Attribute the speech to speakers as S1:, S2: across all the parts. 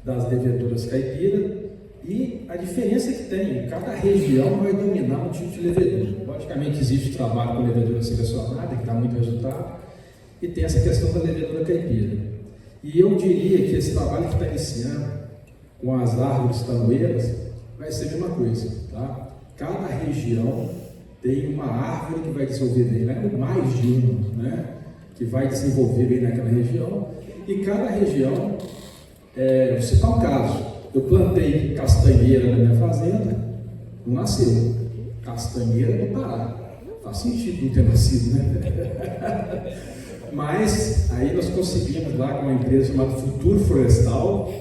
S1: das leveduras caipira e a diferença que tem, cada região vai dominar um tipo de levedura. Logicamente existe trabalho com levedura selecionada, que dá muito resultado, e tem essa questão da levedura caipira. E eu diria que esse trabalho que está iniciando com as árvores tanoeiras vai ser a mesma coisa, tá? Cada região tem uma árvore que vai desenvolver bem, né? Mais de uma, né? Que vai desenvolver bem naquela região, e cada região, vou citar um caso, eu plantei castanheira na minha fazenda, não nasceu, castanheira do Pará, faz sentido não ter nascido, né? Mas aí nós conseguimos lá com uma empresa chamada Futuro Florestal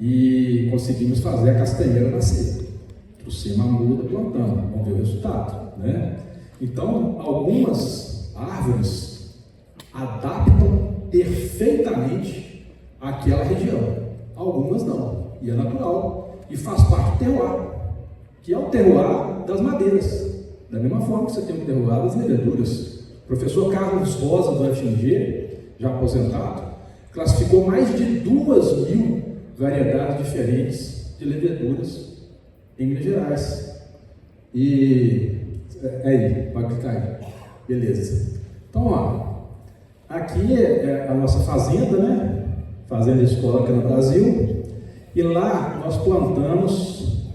S1: e conseguimos fazer a castanheira nascer. Trouxemos a muda plantando, vamos ver o resultado, né? Então, algumas árvores adaptam perfeitamente àquela região, algumas não, e é natural, e faz parte do terroir, que é o terroir das madeiras, da mesma forma que você tem o terroir das leveduras. O professor Carlos Rosa, do FMG, já aposentado, classificou mais de 2.000 variedades diferentes de leveduras em Minas Gerais. E aí, pode clicar aí. Beleza. Então, ó, aqui é a nossa fazenda, né? Fazenda escola aqui no Brasil. E lá nós plantamos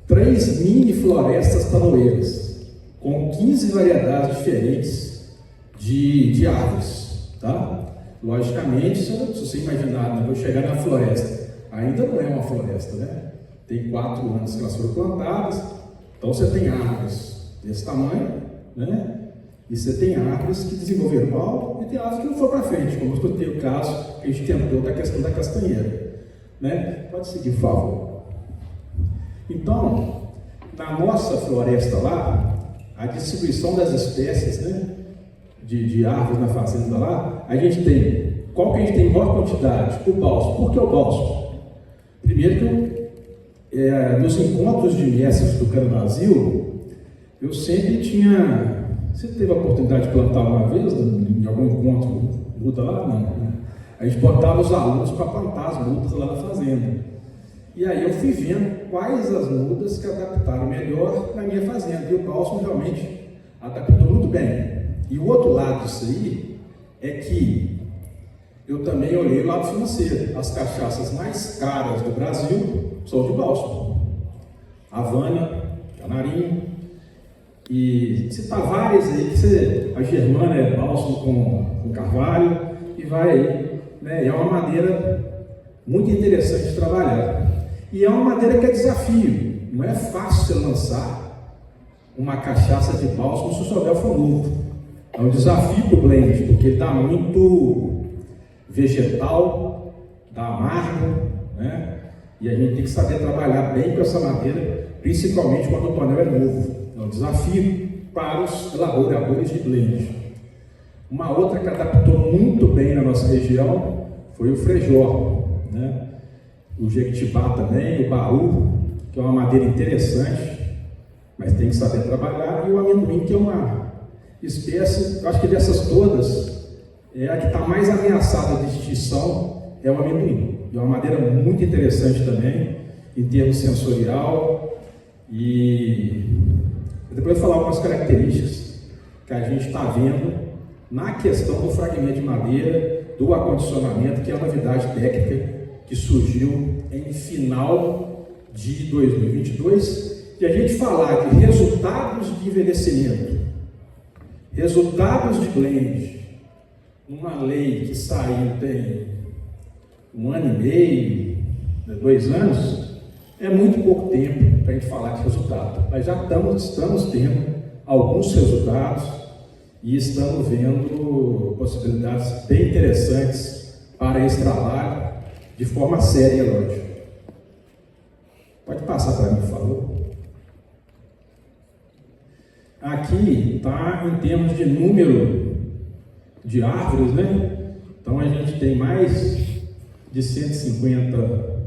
S1: 3 mini florestas tanoeiras, com 15 variedades diferentes de árvores, tá? Logicamente, se você imaginar, né, vou chegar na floresta, ainda não é uma floresta, né? Tem 4 anos que elas foram plantadas, então você tem árvores desse tamanho, né? E você tem árvores que desenvolveram mal e tem árvores que não foram para frente, como eu tenho o caso que a gente tentou da questão da castanheira, né? Pode seguir, por favor. Então, na nossa floresta lá, a distribuição das espécies, né, de árvores na fazenda lá, a gente tem, qual que a gente tem maior quantidade? O bálsamo. Por que o bálsamo? Primeiro que nos encontros de mestres do Cana-Brasil, eu sempre tinha, você teve a oportunidade de plantar uma vez, em algum encontro, muda lá? Não. A gente botava os alunos para plantar as mudas lá na fazenda. E aí eu fui vendo quais as mudas que adaptaram melhor na minha fazenda, e o bálsamo realmente adaptou muito bem. E o outro lado disso aí é que eu também olhei o lado financeiro. As cachaças mais caras do Brasil são de bálsamo. Havana, Canarinho, e citar várias aí, a Germana é bálsamo com carvalho, e vai aí, né? É uma madeira muito interessante de trabalhar. E é uma madeira que é desafio, não é fácil você lançar uma cachaça de bálsamo se o seu for novo. É um desafio para o blend, porque ele dá muito vegetal, dá amargo, né? E a gente tem que saber trabalhar bem com essa madeira, principalmente quando o tonel é novo. É um desafio para os elaboradores de blend. Uma outra que adaptou muito bem na nossa região foi o frejó, né? O jequitibá também, o baú, que é uma madeira interessante, mas tem que saber trabalhar, e o amendoim, que é uma espécie, eu acho que dessas todas, é a que está mais ameaçada de extinção, é o amendoim. É uma madeira muito interessante também, em termos sensorial, e depois eu vou falar algumas características que a gente está vendo na questão do fragmento de madeira, do acondicionamento, que é a novidade técnica que surgiu em final de 2022, e a gente falar de resultados de envelhecimento, resultados de blend, uma lei que saiu tem 1 ano e meio, 2 anos, é muito pouco tempo para a gente falar de resultado, mas já estamos tendo alguns resultados e estamos vendo possibilidades bem interessantes para esse trabalho, de forma séria, lógico. Pode passar para mim, por favor. Aqui está em termos de número de árvores, né? Então a gente tem mais de 150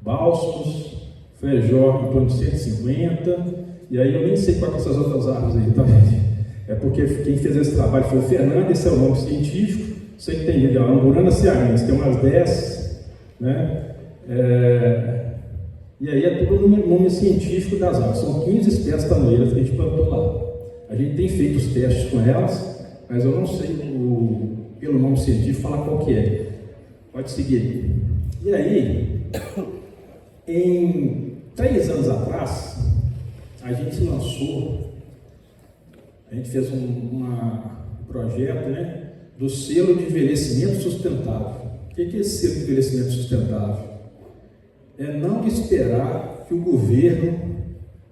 S1: bálsamos, frejó em torno de 150, e aí eu nem sei quais são essas outras árvores aí, tá vendo? É porque quem fez esse trabalho foi o Fernando, esse é o nome científico. Você que tem ali, ó, Amburana cearense, tem umas 10, né? E aí é tudo no nome científico das árvores. São 15 espécies tanoeiras que a gente plantou lá. A gente tem feito os testes com elas, mas eu não sei pelo nome científico falar qual que é. Pode seguir. E aí, em 3 anos atrás, a gente fez um projeto, né, do selo de envelhecimento sustentável. O que é esse selo de envelhecimento sustentável? É não esperar que o governo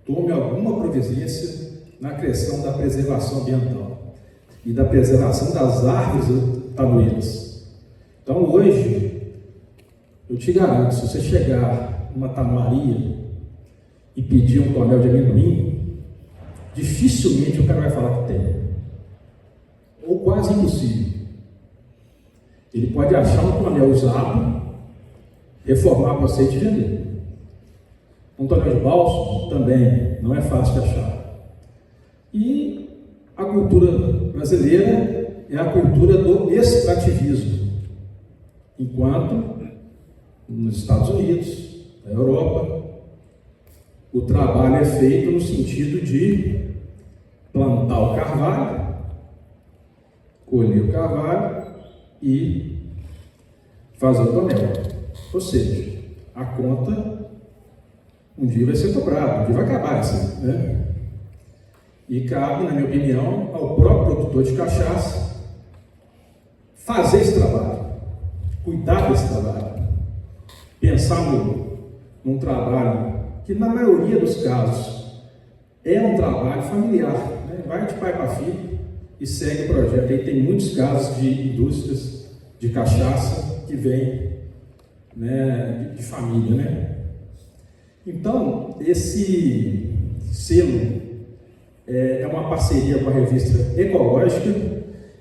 S1: tome alguma providência na questão da preservação ambiental e da preservação das árvores tanoeiras. Então, hoje, eu te garanto, se você chegar numa tanoaria e pedir um tonel de amendoim, dificilmente o cara vai falar que tem. Ou quase impossível. Ele pode achar um tonel usado, reformar para você e te vender. Um tonel de bálsamo também não é fácil de achar. E a cultura brasileira é a cultura do extrativismo, enquanto nos Estados Unidos, na Europa, o trabalho é feito no sentido de plantar o carvalho, colher o carvalho e fazer o tonel. Ou seja, a conta um dia vai ser cobrada, um dia vai acabar assim, né? E cabe, na minha opinião, ao próprio produtor de cachaça fazer esse trabalho, cuidar desse trabalho, pensar num trabalho que, na maioria dos casos, é um trabalho familiar, né? Vai de pai para filho e segue o projeto. Aí tem muitos casos de indústrias de cachaça que vêm, né, de família, né? Então, esse selo é uma parceria com a revista Ecológica,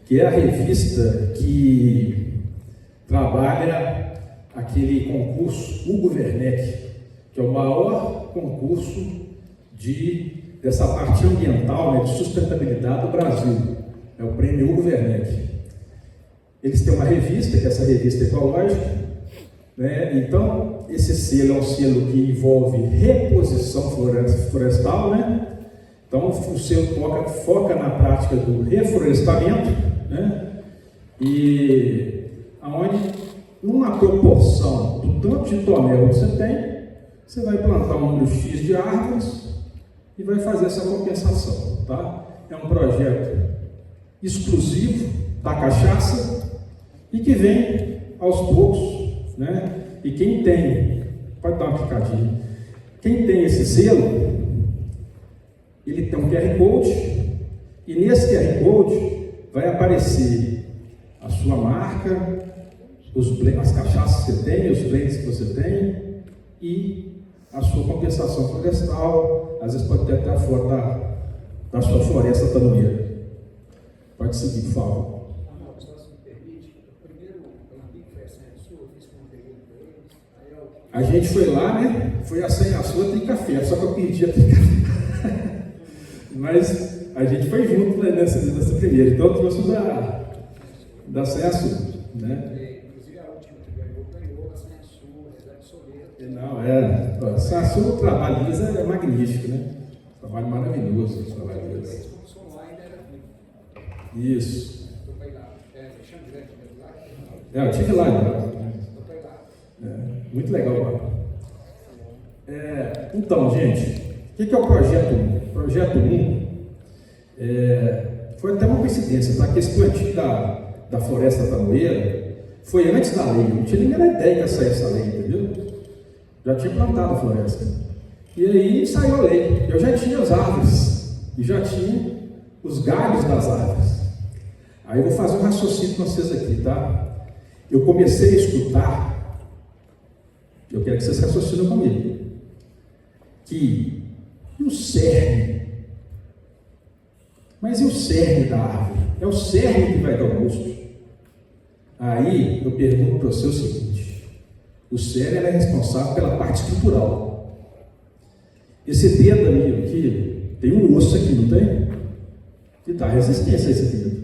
S1: que é a revista que trabalha aquele concurso Hugo Werneck, que é o maior concurso dessa parte ambiental, né, de sustentabilidade do Brasil. É o prêmio Hugo Werneck. Eles têm uma revista, que é essa revista Ecológica, né? Então, esse selo é um selo que envolve reposição florestal, né? Então, o selo foca na prática do reflorestamento, né? E aonde, numa proporção do tanto de tonel que você tem, você vai plantar um número X de árvores e vai fazer essa compensação, tá? É um projeto exclusivo da cachaça e que vem aos poucos, né? E quem tem, pode dar uma picadinha, quem tem esse selo, ele tem um QR Code, e nesse QR Code vai aparecer a sua marca, as cachaças que você tem, os blends que você tem e a sua compensação florestal. Às vezes pode ter até a foto da sua floresta tanoeira. Pode seguir, por favor. A gente foi lá, né? Foi a senha sua, tem café, só que eu pedi a ter café. Mas a gente foi junto, né, nessa primeira, então eu trouxe da senha sua, né?
S2: Inclusive a última que ganhou a senha sua, absoluta.
S1: Não, a senha sua, o trabalho deles é magnífico, né? Trabalho maravilhoso, o trabalho deles. Isso. Eu tive lá, né? Muito legal. Então, gente, o que é o Projeto 1? O Projeto 1 foi até uma coincidência, tá? Que esse plantio da floresta tanoeira foi antes da lei, não tinha nem ideia que ia sair essa lei, entendeu? Já tinha plantado a floresta. E aí saiu a lei. Eu já tinha as árvores e já tinha os galhos das árvores. Aí eu vou fazer um raciocínio com vocês aqui, tá? Eu comecei a escutar, eu quero que vocês raciocinem comigo, que o cerne, mas e o cerne da árvore? É o cerne que vai dar o gosto. Aí eu pergunto para você o seguinte: o cerne é responsável pela parte estrutural. Esse dedo amigo aqui, tem um osso aqui, não tem? Que dá resistência a esse dedo.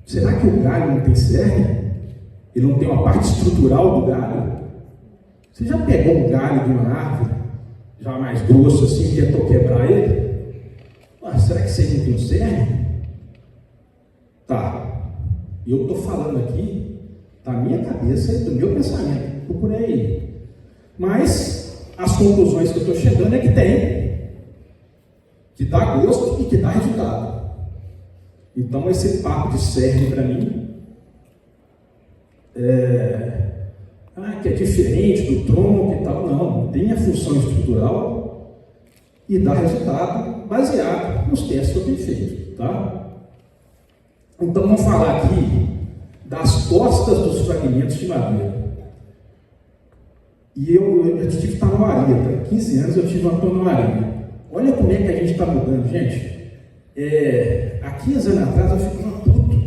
S1: Será que o galho não tem cerne? Ele não tem uma parte estrutural do galho? Você já pegou um galho de uma árvore, já mais grosso assim, e tentou quebrar ele? Será que isso aí não tem um cerne? Tá, eu estou falando aqui da minha cabeça e do meu pensamento, procurei aí. Mas as conclusões que eu estou chegando é que tem, que dá gosto e que dá resultado. Então esse papo de cerne para mim que é diferente do tronco e tal, não, tem a função estrutural e dá resultado baseado nos testes que eu tenho feito, tá? Então vamos falar aqui das costas dos fragmentos de madeira. E eu tive que estar no Aria, 15 anos eu tive uma tonoaria. Olha como é que a gente está mudando, gente. Há 15 anos atrás eu ficava puto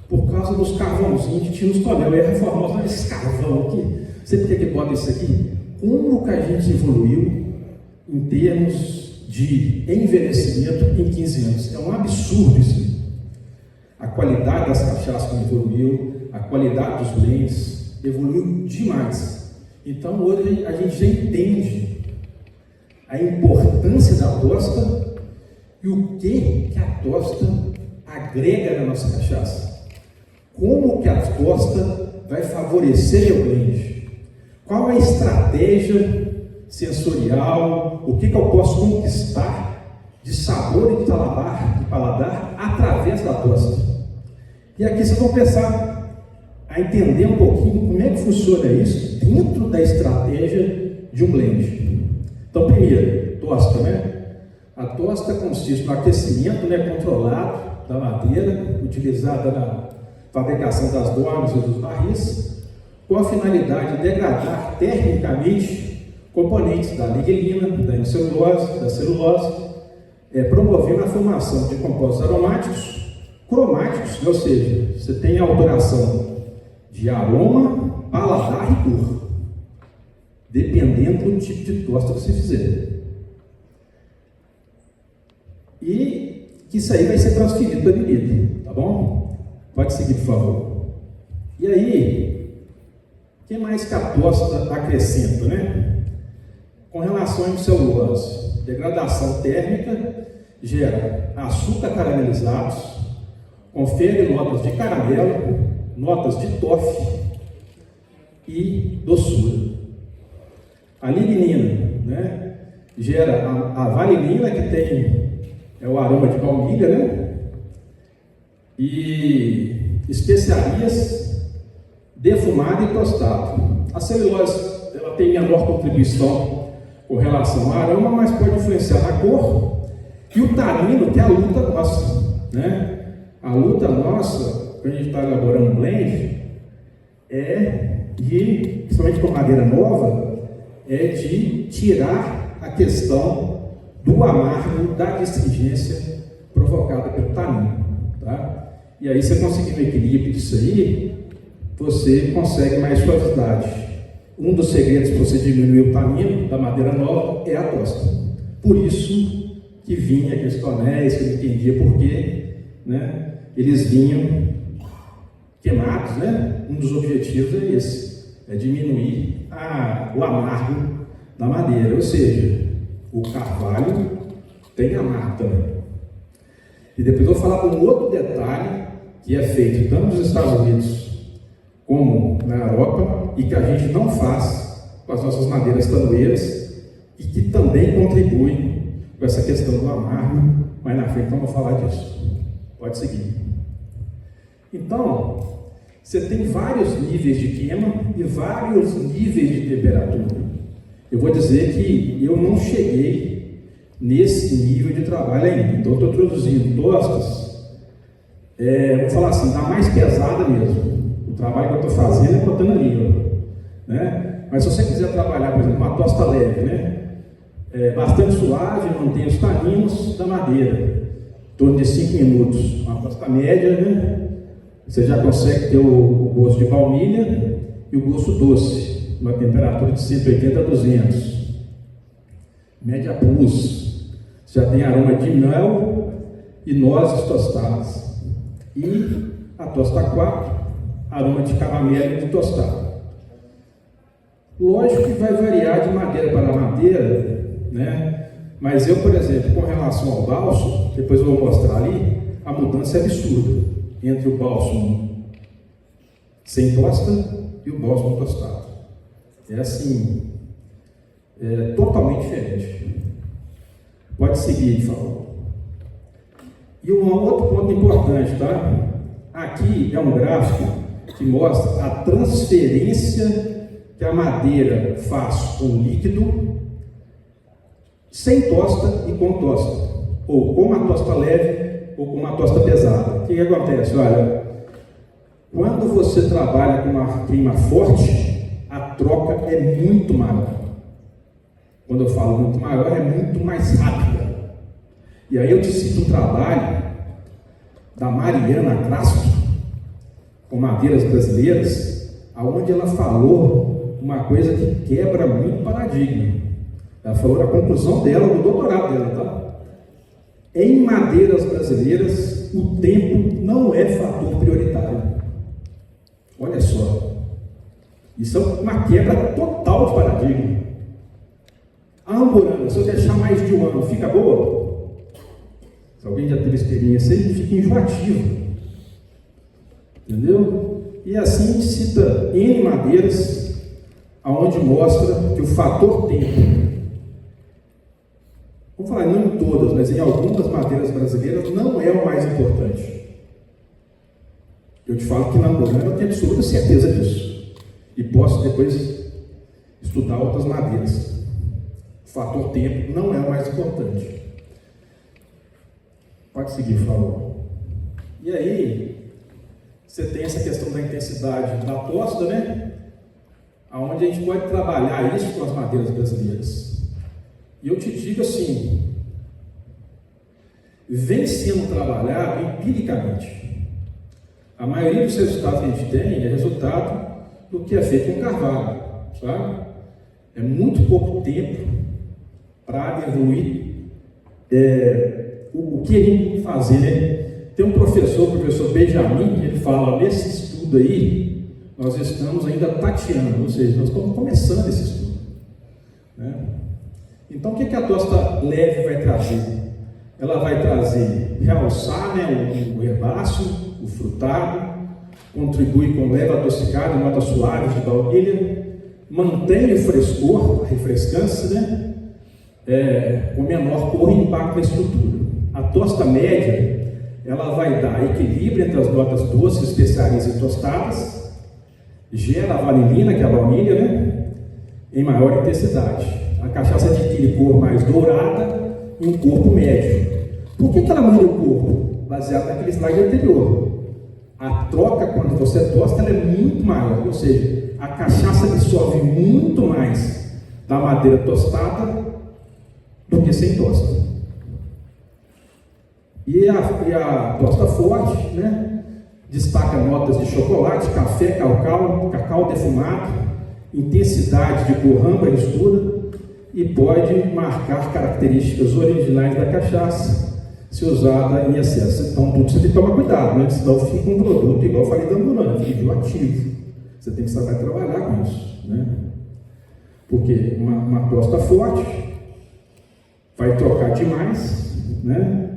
S1: por causa dos carvãozinhos que tinha nos tonel. Eu ia reformar, olha esse carvão aqui. Você por que bota isso aqui? Como que a gente evoluiu em termos de envelhecimento em 15 anos? É um absurdo isso. A qualidade das cachaças evoluiu, a qualidade dos blends evoluiu demais. Então hoje a gente já entende a importância da tosta e o que a tosta agrega na nossa cachaça. Como que a tosta vai favorecer o blend? Qual a estratégia sensorial? O que eu posso conquistar de sabor e de paladar através da tosta? E aqui vocês vão começar a entender um pouquinho como é que funciona isso dentro da estratégia de um blend. Então, primeiro, tosta, né? A tosta consiste no aquecimento controlado da madeira, utilizada na fabricação das dornas e dos barris, com a finalidade de degradar termicamente componentes da lignina, da celulose, promovendo a formação de compostos aromáticos cromáticos, ou seja, você tem a alteração de aroma, paladar e cor, dependendo do tipo de tosta que você fizer. E que isso aí vai ser transferido para a bebida, tá bom? Pode seguir, por favor. E aí, o que mais que a tosta acrescenta, né? Com relação à celulose, degradação térmica gera açúcar caramelizados, confere notas de caramelo, notas de toffee e doçura. A lignina, gera a valinina, que tem o aroma de baunilha, e especiarias defumado e tostado. A celulose ela tem menor contribuição com relação ao aroma, mas pode influenciar na cor. E o tanino, que é a luta nossa, A luta nossa, quando a gente está elaborando um blend, principalmente com madeira nova, é de tirar a questão do amargo, da astringência provocada pelo tanino, tá? E aí, você conseguindo o equilíbrio disso aí, você consegue mais suavidade. Um dos segredos para você diminuir o tanino da madeira nova é a tosta. Por isso que vinha aqueles tonéis, que eu não entendia por quê, eles vinham queimados, Um dos objetivos é esse, é diminuir o amargo da madeira, ou seja, o carvalho tem amargo também. E depois eu vou falar de um outro detalhe que é feito tanto nos Estados Unidos como na Europa e que a gente não faz com as nossas madeiras tanoeiras e que também contribui com essa questão do amargo. Mais na frente vamos falar disso. Pode seguir. Então, você tem vários níveis de queima e vários níveis de temperatura. Eu vou dizer que eu não cheguei nesse nível de trabalho ainda. Então, eu estou introduzindo tostas, vou falar assim, da mais pesada mesmo. O trabalho que eu estou fazendo é botando a língua, Mas se você quiser trabalhar, por exemplo, uma tosta leve, bastante suave, mantém os taninos da madeira, em torno de 5 minutos. Uma tosta média, você já consegue ter o gosto de baunilha e o gosto doce, uma temperatura de 180 a 200. Média plus, você já tem aroma de mel e nozes tostadas. E a tosta 4, aroma de caramelo e de tostado. Lógico que vai variar de madeira para madeira, né? Mas eu, por exemplo, com relação ao bálsamo, depois eu vou mostrar ali, a mudança é absurda entre o bálsamo sem tosta e o bálsamo tostado. É assim, é totalmente diferente. Pode seguir, por favor. E um outro ponto importante, tá? Aqui é um gráfico que mostra a transferência que a madeira faz com líquido, sem tosta e com tosta, ou com uma tosta leve ou com uma tosta pesada. O que acontece? Olha, quando você trabalha com uma queima forte, a troca é muito maior. Quando eu falo muito maior, é muito mais rápida. E aí eu te cito um trabalho da Mariana Crasso, com madeiras brasileiras, aonde ela falou uma coisa que quebra muito paradigma. Ela falou a conclusão dela, do doutorado dela, tá? Em madeiras brasileiras, o tempo não é fator prioritário. Olha só. Isso é uma quebra total de paradigma. A amburana, se eu deixar mais de um ano, fica boa? Se alguém já teve experiência aí, fica enjoativo. Entendeu? E assim a gente cita N madeiras, aonde mostra que o fator tempo, vamos falar não em todas, mas em algumas madeiras brasileiras, não é o mais importante. Eu te falo que na amburana eu tenho absoluta certeza disso. E posso depois estudar outras madeiras. O fator tempo não é o mais importante. Pode seguir, por favor. E aí, você tem essa questão da intensidade da tosta, né? Onde a gente pode trabalhar isso com as madeiras brasileiras. E eu te digo assim, vem sendo trabalhado empiricamente. A maioria dos resultados que a gente tem é resultado do que é feito com carvalho, sabe? É muito pouco tempo para evoluir o que a gente tem que fazer, né? Tem um professor, o professor Benjamin, ele fala, nesse estudo aí, nós estamos ainda tateando, ou seja, nós estamos começando esse estudo, né? Então, o que a tosta leve vai trazer? Ela vai trazer, realçar, né, o herbáceo, o frutado, contribui com leve adocicado, notas suaves de baunilha, mantém o frescor, a refrescância, né? Com menor cor e impacto na estrutura. A tosta média, ela vai dar equilíbrio entre as notas doces, especiarias e tostadas, gera a vanilina, que é a baunilha, né? Em maior intensidade. A cachaça adquire cor mais dourada e um corpo médio. Por que ela muda o corpo? Baseado naquele slide anterior. A troca, quando você tosta, ela é muito maior, ou seja, a cachaça absorve muito mais da madeira tostada do que sem tosta. E a tosta forte, né? Destaca notas de chocolate, café, cacau defumado, intensidade de cor âmbar escura e pode marcar características originais da cachaça se usada em excesso. Então, tudo você tem que tomar cuidado, né? Senão fica um produto, igual eu falei da ambulância, fica enjoativo. Você tem que saber trabalhar com isso, né? Porque uma tosta forte vai trocar demais, né?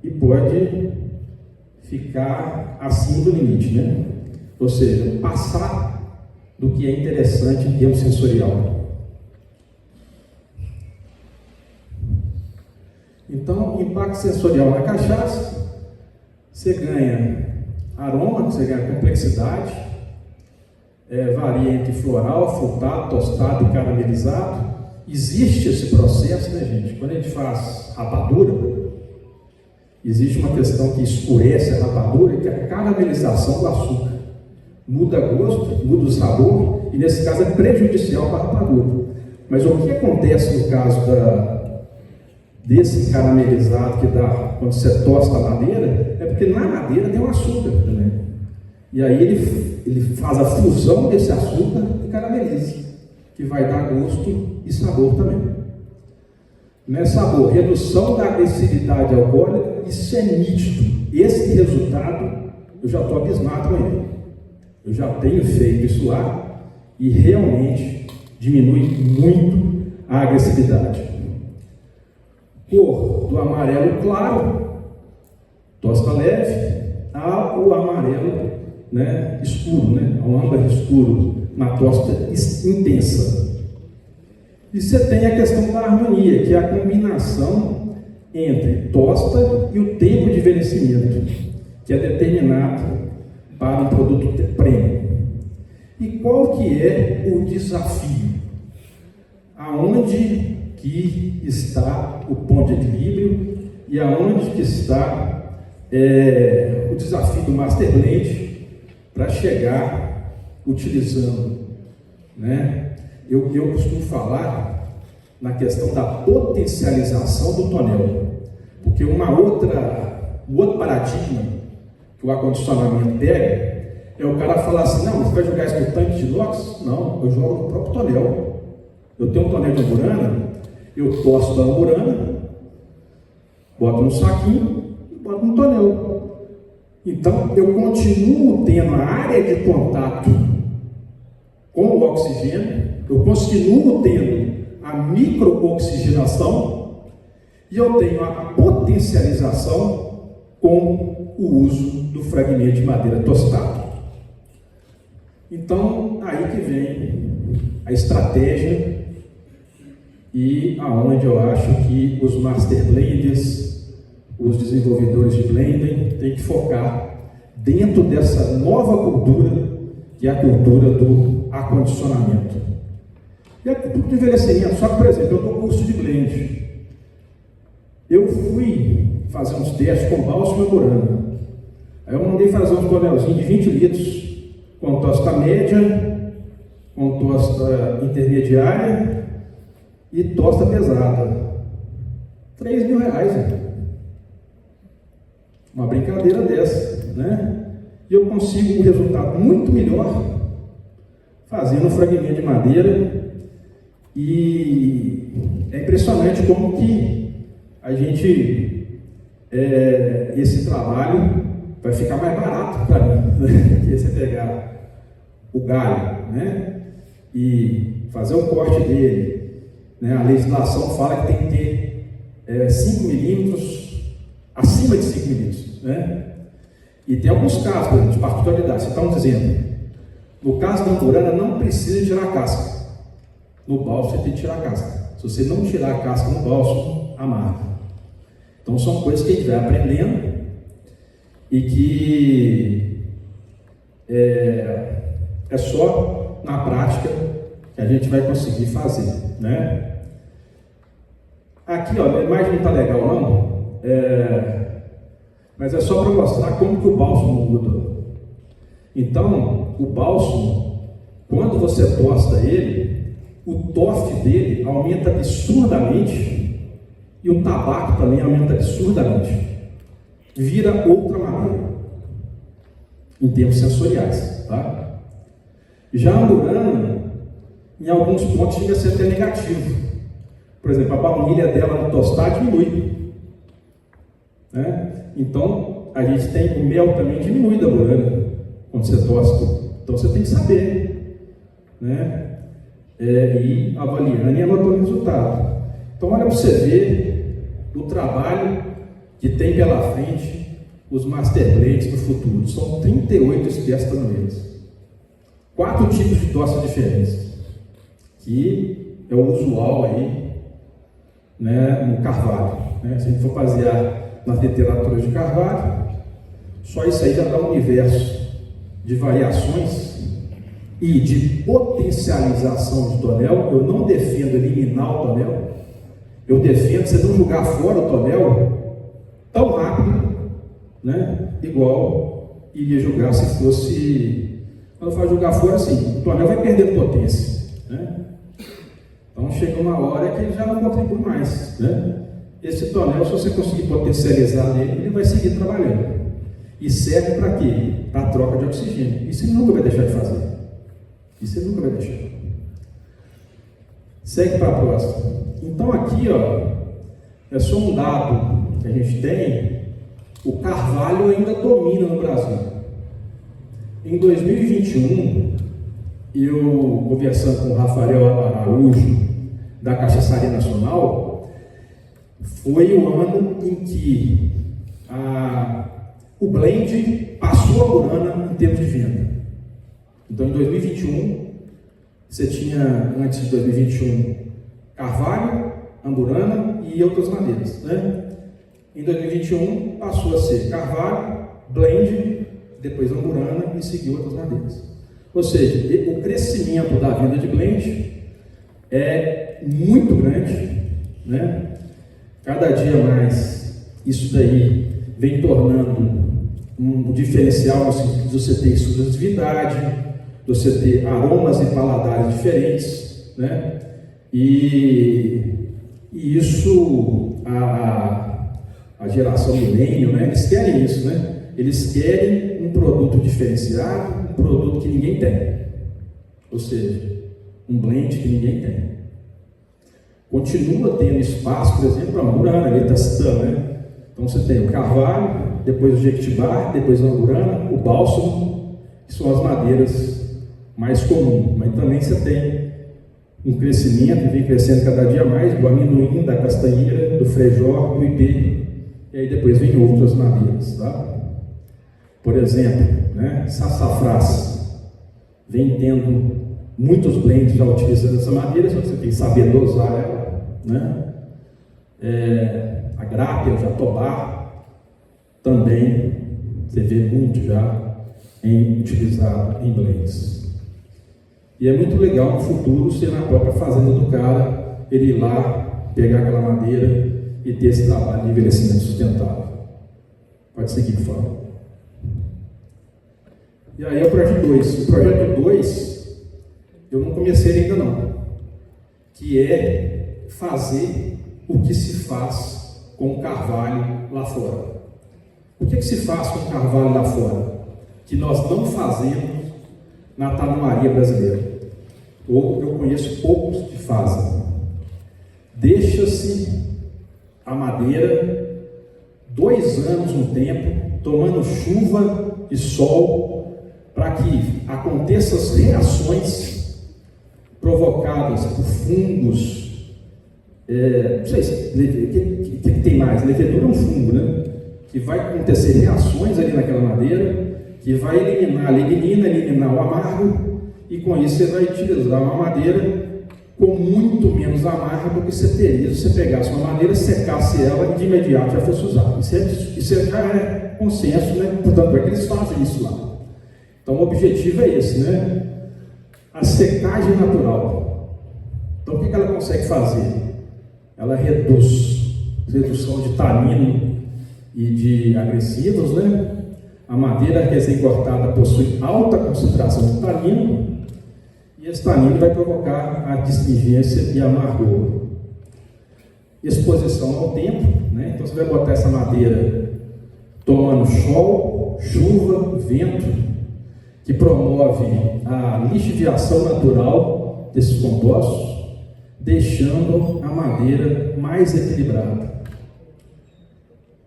S1: E pode ficar acima do limite, né? Ou seja, passar do que é interessante em termos sensorial. Então, impacto sensorial na cachaça, você ganha aroma, você ganha complexidade, varia entre floral, frutado, tostado e caramelizado. Existe esse processo, né, gente? Quando a gente faz rapadura, existe uma questão que escurece a rapadura, que é a caramelização do açúcar. Muda gosto, muda o sabor, e nesse caso é prejudicial para a rapadura. Mas o que acontece no caso desse caramelizado que dá quando você tosta a madeira, é porque na madeira tem um açúcar também. E aí ele faz a fusão desse açúcar e carameliza, que vai dar gosto e sabor também. Não é sabor, redução da agressividade alcoólica, isso é nítido. Esse resultado, eu já estou abismado com ele. Eu já tenho feito isso lá e realmente diminui muito a agressividade. Cor do amarelo claro, tosta leve, ao amarelo, né, escuro, né, ao âmbar escuro, na tosta intensa. E você tem a questão da harmonia, que é a combinação entre tosta e o tempo de envelhecimento, que é determinado para um produto premium. E qual que é o desafio? Aonde que está o ponto de equilíbrio e aonde que está o desafio do Master Blend para chegar utilizando, né? Eu costumo falar na questão da potencialização do tonel, porque um outro paradigma que o acondicionamento pega é o cara falar assim: não, você vai jogar isso no tanque de inox? Não, eu jogo no próprio tonel. Eu tenho um tonel de amburana, eu tosto a amburana, boto no saquinho e boto no tonel. Então, eu continuo tendo a área de contato com o oxigênio, eu continuo tendo a microoxigenação e eu tenho a potencialização com o uso do fragmento de madeira tostado. Então, aí que vem a estratégia e aonde eu acho que os Master Blenders, os desenvolvedores de blending, têm que focar dentro dessa nova cultura, que é a cultura do acondicionamento. E a cultura do envelhecimento. Só que, por exemplo, eu dou curso de blend. Eu fui fazer uns testes com bálsamo e amburana. Aí eu mandei fazer um tonelzinho de 20 litros, com tosta média, com tosta intermediária e tosta pesada. R$3.000, né? Uma brincadeira dessa, né? E eu consigo um resultado muito melhor fazendo um fragmento de madeira. E é impressionante como que a gente, esse trabalho vai ficar mais barato para mim, né? Que você pegar o galho, né, e fazer o corte dele, né? A legislação fala que tem que ter 5 milímetros, acima de 5 milímetros, né? E tem alguns casos, por exemplo, de particularidade. Vocês estão dizendo, no caso da amburana não precisa tirar a casca, no bálsamo você tem que tirar a casca. Se você não tirar a casca no bálsamo, amarga. Então são coisas que a gente vai aprendendo e que é só na prática que a gente vai conseguir fazer, né? Aqui, ó, a imagem não está legal não, mas é só para mostrar como que o bálsamo muda. Então, o bálsamo, quando você tosta ele, o TOF dele aumenta absurdamente e o tabaco também aumenta absurdamente. Vira outra madeira, em termos sensoriais, tá? Já a amburana, em alguns pontos, chega a ser até negativo. Por exemplo, a baunilha dela no tostar diminui, né? Então, a gente tem, o mel também diminui da amburana, quando você tosta. Então, você tem que saber, né? E avaliando e anotando o resultado. Então, olha para você ver o trabalho que tem pela frente os Master Blends do futuro. São 38 espécies tanoeiras, 4 tipos de tosta diferentes, que é o usual aí, né, no Carvalho, né? Se a gente for basear na literatura de Carvalho, só isso aí já dá um universo de variações e de potencialização do tonel. Eu não defendo eliminar o tonel, eu defendo você não jogar fora o tonel tão rápido, né? Igual iria jogar se fosse, quando eu falo jogar fora, assim, o tonel vai perder potência, né? Então chega uma hora que ele já não contribui mais, né? Esse tonel, se você conseguir potencializar nele, ele vai seguir trabalhando. E serve para quê? Para a troca de oxigênio. Isso ele nunca vai deixar de fazer. Isso ele nunca vai deixar. Segue para a próxima. Então aqui, ó, é só um dado que a gente tem. O carvalho ainda domina no Brasil. Em 2021, eu conversando com o Rafael Araújo, da Cachaçaria Nacional, foi o ano em que o blend passou a Amburana em termos de venda. Então, em 2021, você tinha, antes de 2021, Carvalho, Amburana e outras madeiras, né? Em 2021, passou a ser Carvalho, blend, depois Amburana e seguiu outras madeiras. Ou seja, o crescimento da venda de blend é muito grande, né? Cada dia mais isso daí vem tornando um diferencial no sentido de você ter exclusividade, de você ter aromas e paladares diferentes, né? E isso, a geração milênio, né? Eles querem isso, né? Eles querem um produto diferenciado, um produto que ninguém tem, ou seja, um blend que ninguém tem. Continua tendo espaço, por exemplo, a Amburana, ele está citando, né? Então você tem o Carvalho, depois o Jequitibá, depois a Amburana, o Bálsamo, que são as madeiras mais comuns, mas também você tem um crescimento, e vem crescendo cada dia mais, do amendoim, da castanheira, do frejó, do ipê, e aí depois vem outras madeiras, tá? Por exemplo, né, sassafrás vem tendo muitos blends já utilizando essa madeira, só que você tem que saber dosar ela, né? A grápia, o jatobá, também você vê muito já utilizado em blends. E é muito legal no futuro ser na própria fazenda do cara, ele ir lá, pegar aquela madeira e ter esse trabalho de envelhecimento sustentável. Pode seguir, por favor. E aí é o projeto 2. O projeto 2, eu não comecei ainda não, que é fazer o que se faz com o carvalho lá fora. O que se faz com o carvalho lá fora? Que nós não fazemos na tabuaria brasileira, ou eu conheço poucos que fazem. Deixa-se a madeira 2 anos, um tempo, tomando chuva e sol, para que aconteçam as reações provocadas por fungos, não sei se que tem mais, levedura é um fungo, né? Que vai acontecer reações ali naquela madeira, que vai eliminar a lignina, eliminar o amargo, e com isso você vai utilizar uma madeira com muito menos amargo do que você teria se você pegasse uma madeira, secasse ela e de imediato já fosse usada. Isso já é consenso, né? Portanto, é que eles fazem isso lá. Então, o objetivo é esse, né? A secagem natural. Então, o que ela consegue fazer? Ela reduz redução de tanino e de agressivos, né? A madeira recém-cortada possui alta concentração de tanino, e esse tanino vai provocar a astringência e amargor. Exposição ao tempo, né? Então, você vai botar essa madeira tomando sol, chuva, vento, que promove a lixiviação natural desses compostos, deixando a madeira mais equilibrada.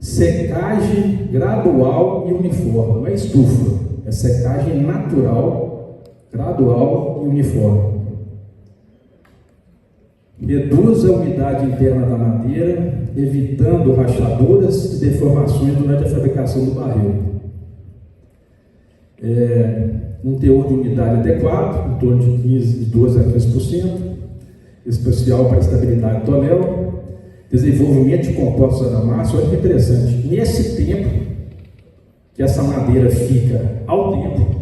S1: Secagem gradual e uniforme, não é estufa, é secagem natural, gradual e uniforme. Reduz a umidade interna da madeira, evitando rachaduras e deformações durante a fabricação do barril. Um teor de umidade adequado, em torno de 12 a 15%, especial para a estabilidade do tonel, desenvolvimento de compostos aromáticos. Olha que interessante, nesse tempo que essa madeira fica ao tempo,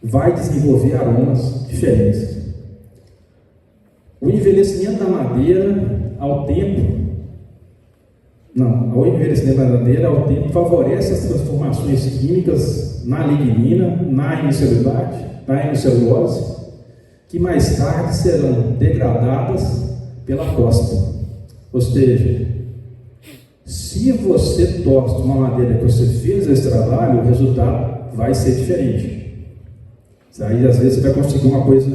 S1: vai desenvolver aromas diferentes. O envelhecimento da madeira ao tempo, o envelhecimento da madeira ao tempo favorece as transformações químicas na lignina, na hemicelulose, que mais tarde serão degradadas pela tosta. Ou seja, se você tosta uma madeira que você fez esse trabalho, o resultado vai ser diferente. Aí, às vezes, você vai conseguir uma coisa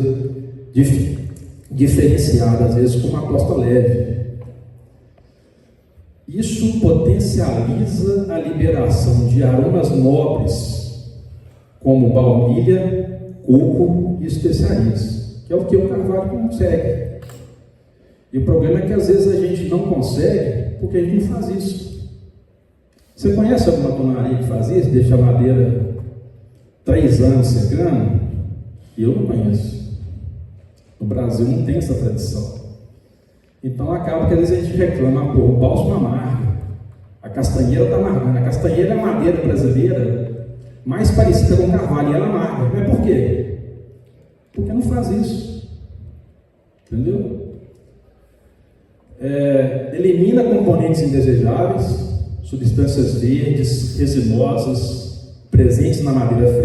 S1: diferenciada, às vezes, com uma tosta leve. Isso potencializa a liberação de aromas nobres, como baunilha, coco e especiarias, que é o que o carvalho consegue. E o problema é que às vezes a gente não consegue porque a gente não faz isso. Você conhece alguma tonaria que faz isso? Deixa a madeira 3 anos secando? Eu não conheço. No Brasil não tem essa tradição. Então acaba que às vezes a gente reclama, pô, o bálsamo amarga, a castanheira está amargando. A castanheira é a madeira brasileira mais parecida com o carvalho e ela amarga. Mas por quê? Porque não faz isso. Entendeu? Elimina componentes indesejáveis, substâncias verdes, resinosas, presentes na madeira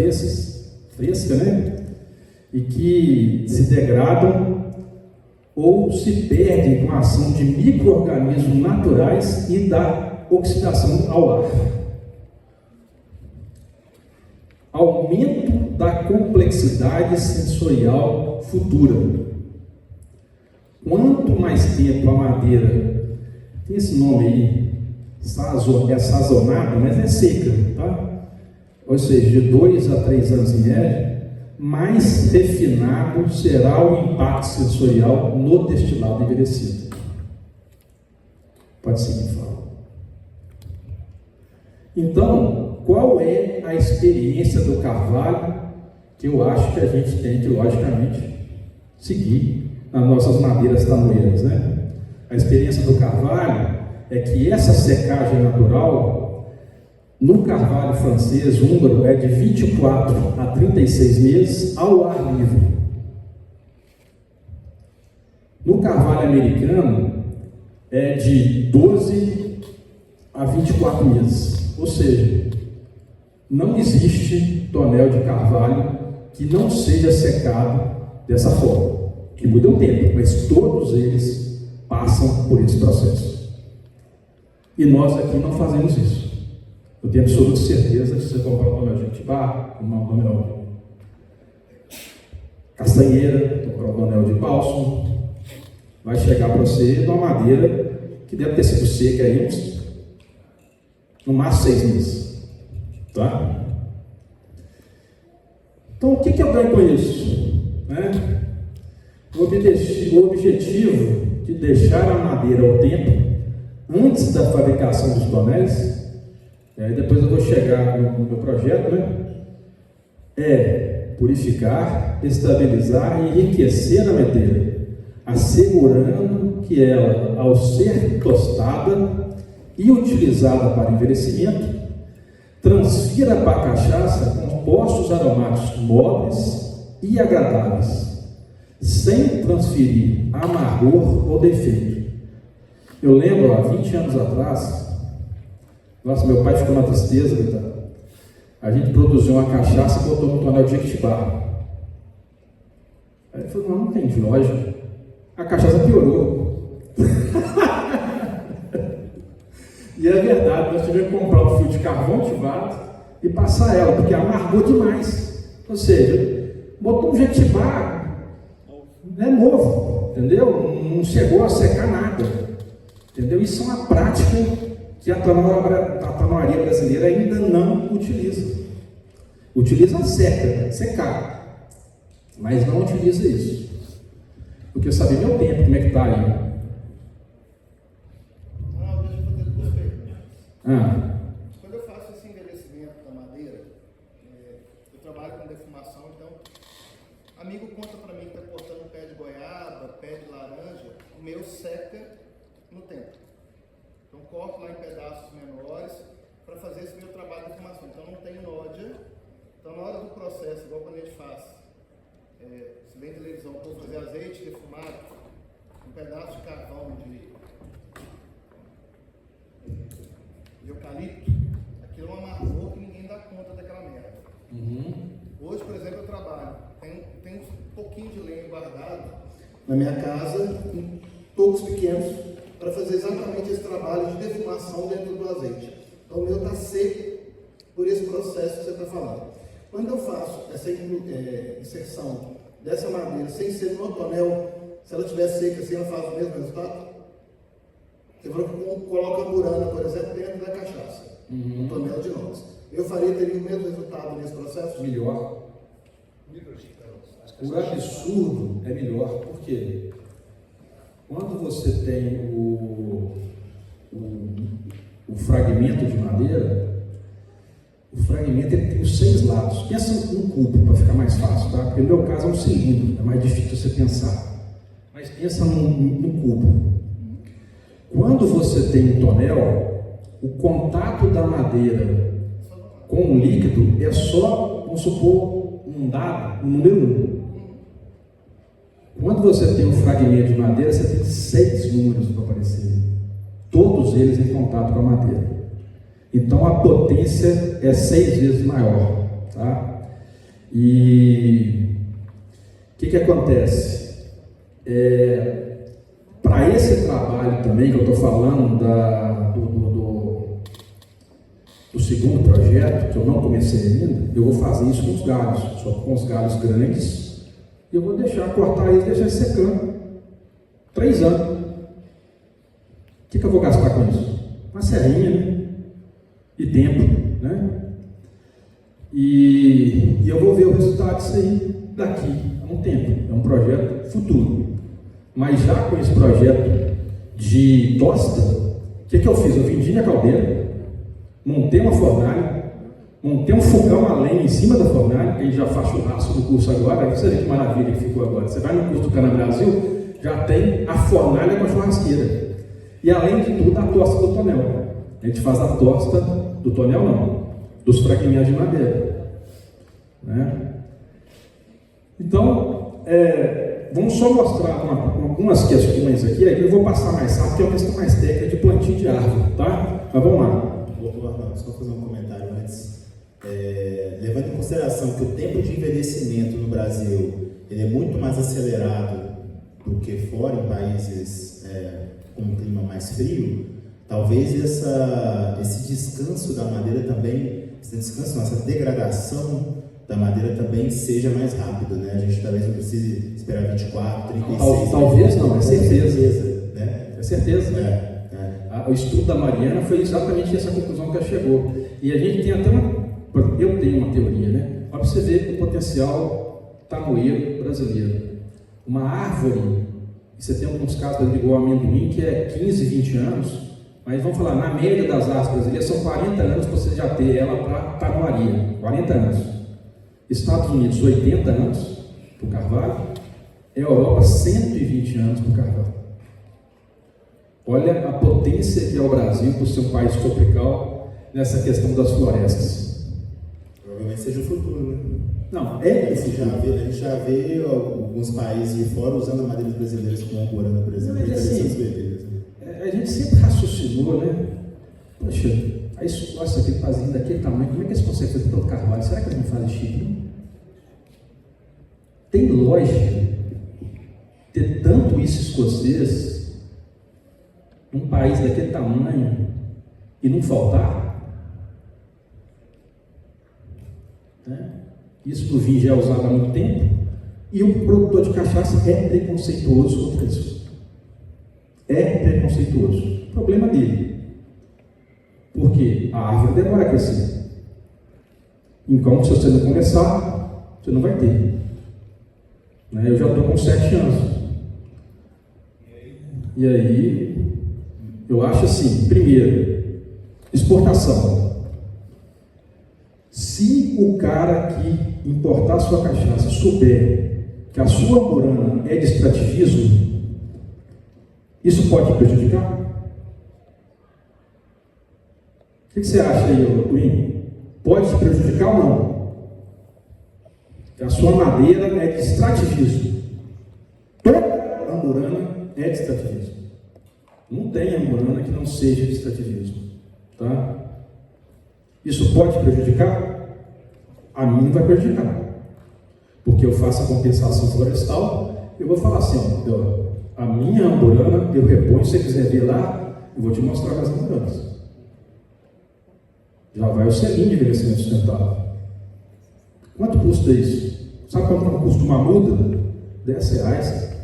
S1: fresca, né? E que se degradam ou se perdem com a ação de micro-organismos naturais e da oxidação ao ar. Aumento da complexidade sensorial futura. Quanto mais tempo a madeira, tem esse nome aí, é sazonada, mas é seca, tá? Ou seja, de 2 a 3 anos em média, mais refinado será o impacto sensorial no destilado envelhecido. Pode seguir, fala. Então, qual é a experiência do carvalho que eu acho que a gente tem que, logicamente, seguir nas nossas madeiras tanoeiras, né? A experiência do carvalho é que essa secagem natural, no carvalho francês, húngaro, é de 24 a 36 meses ao ar livre. No carvalho americano, é de 12 a 24 meses. Ou seja, não existe tonel de carvalho que não seja secado dessa forma. Que muda o tempo, mas todos eles passam por esse processo. E nós aqui não fazemos isso. Eu tenho absoluta certeza que se você comprar um tonel de Jequitibá, um tonel de castanheira, comprar um tonel de bálsamo, vai chegar para você de uma madeira que deve ter sido seca aí no máximo 6 meses. Tá? Então, o que eu ganho com isso? Né? O objetivo de deixar a madeira ao tempo, antes da fabricação dos tonéis, depois eu vou chegar no meu projeto, né? É purificar, estabilizar e enriquecer a madeira, assegurando que ela, ao ser tostada e utilizada para envelhecimento, transfira para a cachaça compostos aromáticos nobres e agradáveis, sem transferir amargor ou defeito. Eu lembro, há 20 anos atrás, nossa, meu pai ficou na tristeza, coitado. A gente produziu uma cachaça e botou no tonel de Jequitibá. Aí ele falou, não tem lógica. A cachaça piorou. E é verdade, nós tivemos que comprar um fio de carvão ativado e passar ela, porque amargou demais. Ou seja, botou um Jequitibá, é novo, entendeu? Não chegou a secar nada, entendeu? Isso é uma prática que a tanoaria brasileira ainda não utiliza. Utiliza secar, mas não utiliza isso. Porque eu sabia meu tempo, como é que está aí.
S3: Quando eu faço esse envelhecimento da madeira, eu trabalho com defumação, então amigo conta para mim que está cortando um pé de goiaba, pé de laranja, o meu seca no tempo. Então corto lá em pedaços menores para fazer esse meu trabalho de defumação. Então não tem nódia. Então na hora do processo, igual quando a gente faz, se vem televisão, vou fazer azeite defumado, um pedaço de carvão de eucalipto, aquilo é um amargor que ninguém dá conta daquela merda. Hoje, por exemplo, eu trabalho, tem um pouquinho de lenha guardado na minha casa, em tubos pequenos, para fazer exatamente esse trabalho de defumação dentro do azeite. Então o meu está seco por esse processo que você está falando. Quando eu faço essa inserção dessa madeira, sem ser no tonel, se ela estiver seca assim, ela faz o mesmo resultado? Você coloca a burana, por exemplo, dentro da cachaça, um tonel de inox. Eu teria o mesmo resultado nesse processo?
S1: Melhor. Por absurdo é melhor, porque quando você tem o fragmento de madeira, o fragmento ele tem os 6 lados. Pensa num cubo para ficar mais fácil, tá? Porque no meu caso é um cilindro, é mais difícil você pensar. Mas pensa num cubo. Quando você tem um tonel, o contato da madeira com o líquido é só, vamos supor, um dado, um número 1. Quando você tem um fragmento de madeira, você tem 6 números para aparecer. Todos eles em contato com a madeira. Então a potência é 6 vezes maior. Tá? E o que acontece? Para esse trabalho também que eu estou falando do segundo projeto, que eu não comecei ainda, eu vou fazer isso com os galhos, só com os galhos grandes. E eu vou cortar eles e deixar secando 3 anos. O que eu vou gastar com isso? Uma serrinha, né? E tempo, né? E eu vou ver o resultado disso aí daqui a um tempo. É um projeto futuro. Mas já com esse projeto de tosta, o que eu fiz? Eu vendi minha caldeira, montei uma fornalha, montei um fogão a lenha em cima da fornalha, que a gente já faz churrasco no curso agora. Você vê que maravilha que ficou agora. Você vai no curso do Cana Brasil, já tem a fornalha com a churrasqueira. E além de tudo, a tosta do tonel. A gente faz a tosta do tonel, não, dos fragmentos de madeira. Né? Então, vamos só mostrar algumas questões aqui, aí eu vou passar mais rápido, que é uma questão mais técnica de plantio de árvore, tá? Mas vamos lá.
S4: Doutor Arnaldo, só fazer um comentário antes. Levando em consideração que o tempo de envelhecimento no Brasil ele é muito mais acelerado do que fora, em países com um clima mais frio, talvez esse descanso da madeira também, essa degradação da madeira também seja mais rápido, né? A gente talvez não precise esperar 24, 36...
S1: Talvez não, é certeza.
S4: Né?
S1: É certeza. O estudo da Mariana foi exatamente essa conclusão que ela chegou. E a gente tem até eu tenho uma teoria, né? Para você ver o potencial tamoeiro brasileiro. Uma árvore, você tem alguns casos igual ao amendoim, que é 15, 20 anos, mas vamos falar, na média das árvores brasileiras são 40 anos para você já ter ela para tamoaria. 40 anos. Estados Unidos, 80 anos para o carvalho. Europa, 120 anos para o carvalho. Olha a potência que é o Brasil por ser um país tropical nessa questão das florestas.
S4: Provavelmente seja o futuro, né?
S1: Não,
S4: A gente já vê alguns países de fora usando a madeira brasileira como amburana, por exemplo.
S1: Mas, assim, a gente sempre raciocinou, né? Poxa, aí nossa, aquele pazinho daquele tamanho, como é que eles conseguem fazer todo carvalho? Será que eles não fazem Chile? Tem lógica ter tanto isso escocês num país daquele tamanho e não faltar? Né? Isso no vinho já é usado há muito tempo e o produtor de cachaça é preconceituoso contra isso. É preconceituoso. O problema dele. Porque a árvore demora a crescer. Enquanto se você não começar, você não vai ter. Né? Eu já estou com 7 anos. E aí, eu acho assim, primeiro, exportação. Se o cara que importar sua cachaça souber que a sua amburana é de extrativismo, isso pode prejudicar? O que você acha aí, Win? Pode te prejudicar ou não? Que a sua madeira é de extrativismo. Toda amburana é de extrativismo. Não tem amburana que não seja de extrativismo. Tá? Isso pode prejudicar? A mim não vai prejudicar. Porque eu faço a compensação florestal, eu vou falar assim, ó, a minha amburana, eu reponho, se você quiser ver lá, eu vou te mostrar as amburanas. Já vai o selinho de envelhecimento sustentável. Quanto custa isso? Sabe quanto custa uma muda? R$10.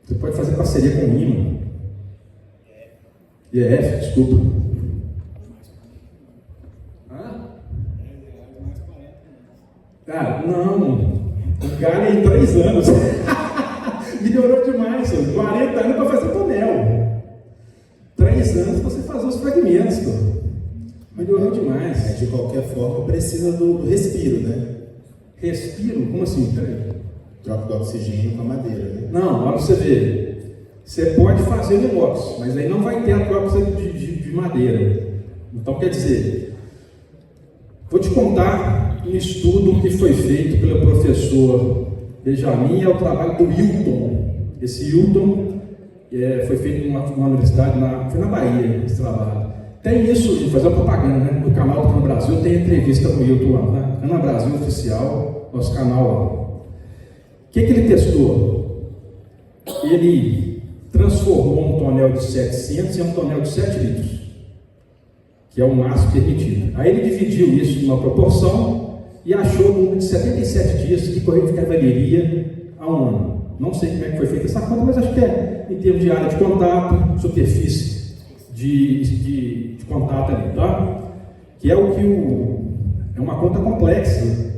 S1: Você pode fazer parceria com o IMA. IEF, desculpa. Ah, não. O galho em 3 anos. Melhorou demais, senhor. 40 anos para fazer tonel. 3 anos para você fazer os fragmentos, pô. Melhorou demais.
S4: De qualquer forma, precisa do respiro, né?
S1: Respiro? Como assim? Peraí.
S4: Troca do oxigênio com a madeira, né?
S1: Não, olha pra você ver. Você pode fazer o inox, mas aí não vai ter a troca de madeira. Então, quer dizer, vou te contar um estudo que foi feito pelo professor Benjamin, é o trabalho do Hilton. Esse Hilton foi feito numa universidade, foi na Bahia, esse trabalho. Tem isso, de fazer propaganda, né? No canal do Ana Brasil, tem entrevista com o Hilton lá, né? Ana Brasil Oficial, nosso canal lá. O que ele testou? Ele transformou um tonel de 700 em um tonel de 7 litros, que é o máximo permitido. Aí ele dividiu isso numa proporção e achou um número de 77 dias que cavalaria a um ano. Não sei como é que foi feita essa conta, mas acho que é em termos de área de contato, superfície de contato ali, tá? Que é o que é uma conta complexa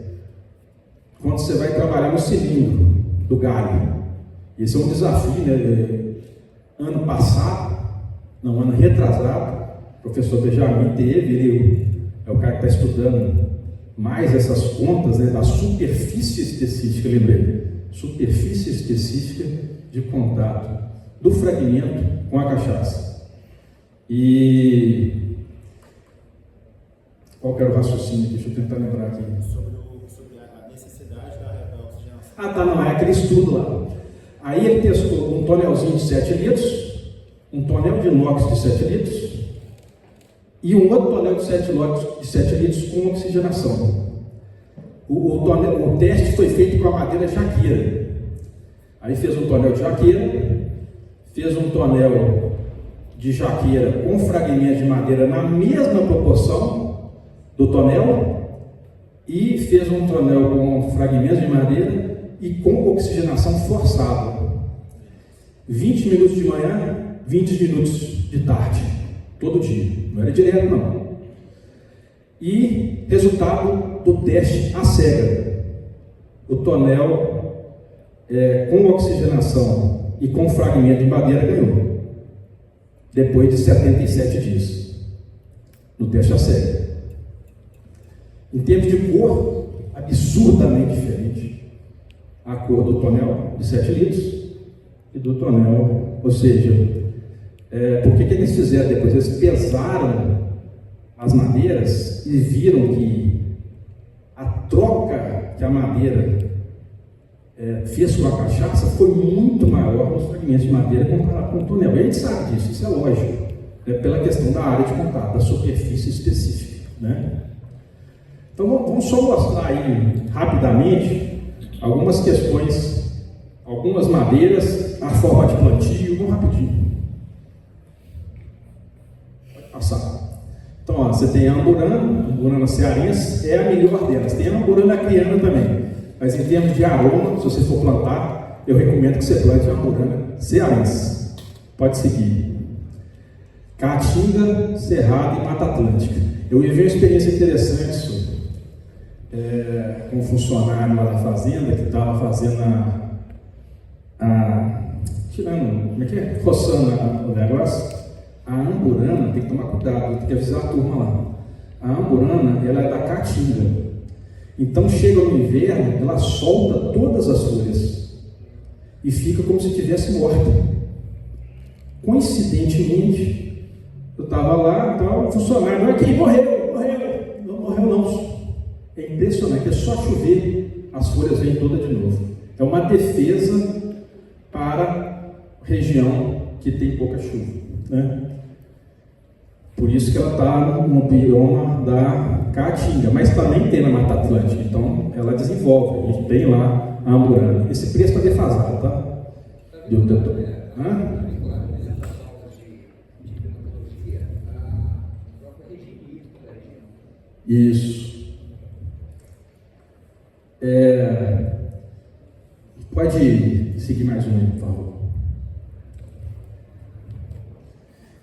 S1: quando você vai trabalhar no cilindro do galho. Esse é um desafio, né? Ano retrasado, o professor Benjamin ele é o cara que está estudando mais essas contas, né, da superfície específica, lembrei, superfície específica de contato do fragmento com a cachaça. E qual que era o raciocínio? Deixa eu tentar lembrar aqui.
S4: Sobre a necessidade da oxigenação.
S1: Ah, tá, não, é aquele estudo lá. Aí ele testou um tonelzinho de 7 litros, um tonel de inox de 7 litros e um outro tonel de 7 litros com oxigenação. O teste foi feito com a madeira jaqueira. Aí fez um tonel de jaqueira, fez um tonel de jaqueira com fragmentos de madeira na mesma proporção do tonel e fez um tonel com fragmentos de madeira e com oxigenação forçada. 20 minutos de manhã, 20 minutos de tarde, todo dia. Não era direto, não. E resultado do teste à cega. O tonel com oxigenação e com fragmento de madeira ganhou. Depois de 77 dias. No teste à cega. Em termos de cor, absurdamente diferente. A cor do tonel de 7 litros e do tonel, ou seja, por que eles fizeram depois? Eles pesaram as madeiras e viram que a troca que a madeira fez com a cachaça foi muito maior nos fragmentos de madeira comparado com o tonel. E a gente sabe disso, isso é lógico, pela questão da área de contato, da superfície específica, né? Então vamos só mostrar aí rapidamente algumas questões, algumas madeiras, a forma de plantio, vamos rapidinho. Pode passar. Então, ó, você tem a amburana cearense, é a melhor delas. Tem a amburana acriana também, mas em termos de aroma, se você for plantar, eu recomendo que você plante a amburana cearense. Pode seguir. Caatinga, Cerrado e Mata Atlântica. Eu vivi uma experiência interessante com um funcionário lá da fazenda que estava fazendo tirando, como é que é? Roçando o negócio. A amburana, tem que tomar cuidado, tem que avisar a turma lá. A amburana, ela é da caatinga. Então chega no inverno, ela solta todas as folhas e fica como se estivesse morta. Coincidentemente, eu estava lá, então o funcionário, aqui, morreu, não morreu não. É impressionante, é só chover, as folhas vêm todas de novo. É uma defesa para região que tem pouca chuva, né? Por isso que ela está no bioma da caatinga, mas também tem na Mata Atlântica, então ela desenvolve. A gente tem lá a amburana. Esse preço está defasado, tá? Isso. Pode seguir mais um aí, por favor.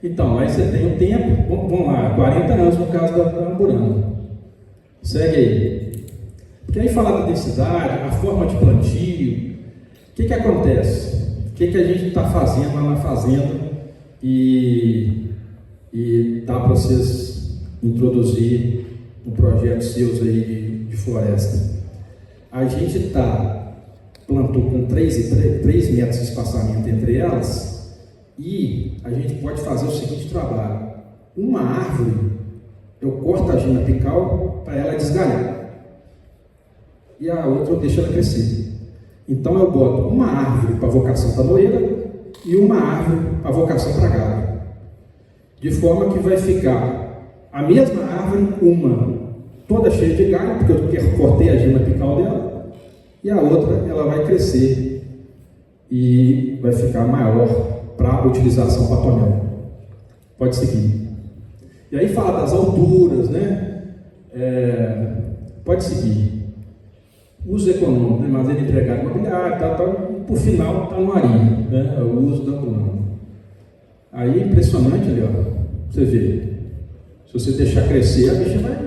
S1: Então, aí você tem o tempo, vamos lá, 40 anos no caso da amburana. Segue aí. Porque aí falar da densidade, a forma de plantio, o que acontece? O que a gente está fazendo lá na fazenda e dá para vocês introduzir um projeto seus aí de floresta. A gente plantou com 3 metros de espaçamento entre elas e a gente pode fazer o seguinte trabalho. Uma árvore, eu corto a gina apical para ela desgalhar. E a outra eu deixo ela crescer. Então eu boto uma árvore para vocação tanoeira e uma árvore para vocação para gado. De forma que vai ficar a mesma árvore, uma toda cheia de galho, porque eu cortei a gina apical dela, e a outra ela vai crescer e vai ficar maior para utilização para tonel. Pode seguir. E aí fala das alturas, né? Pode seguir. Uso econômico, né? Armazém empregado imobiliário, por final está no arinho, né? O uso da planta. Aí impressionante ali, ó. Você vê. Se você deixar crescer, a bicha vai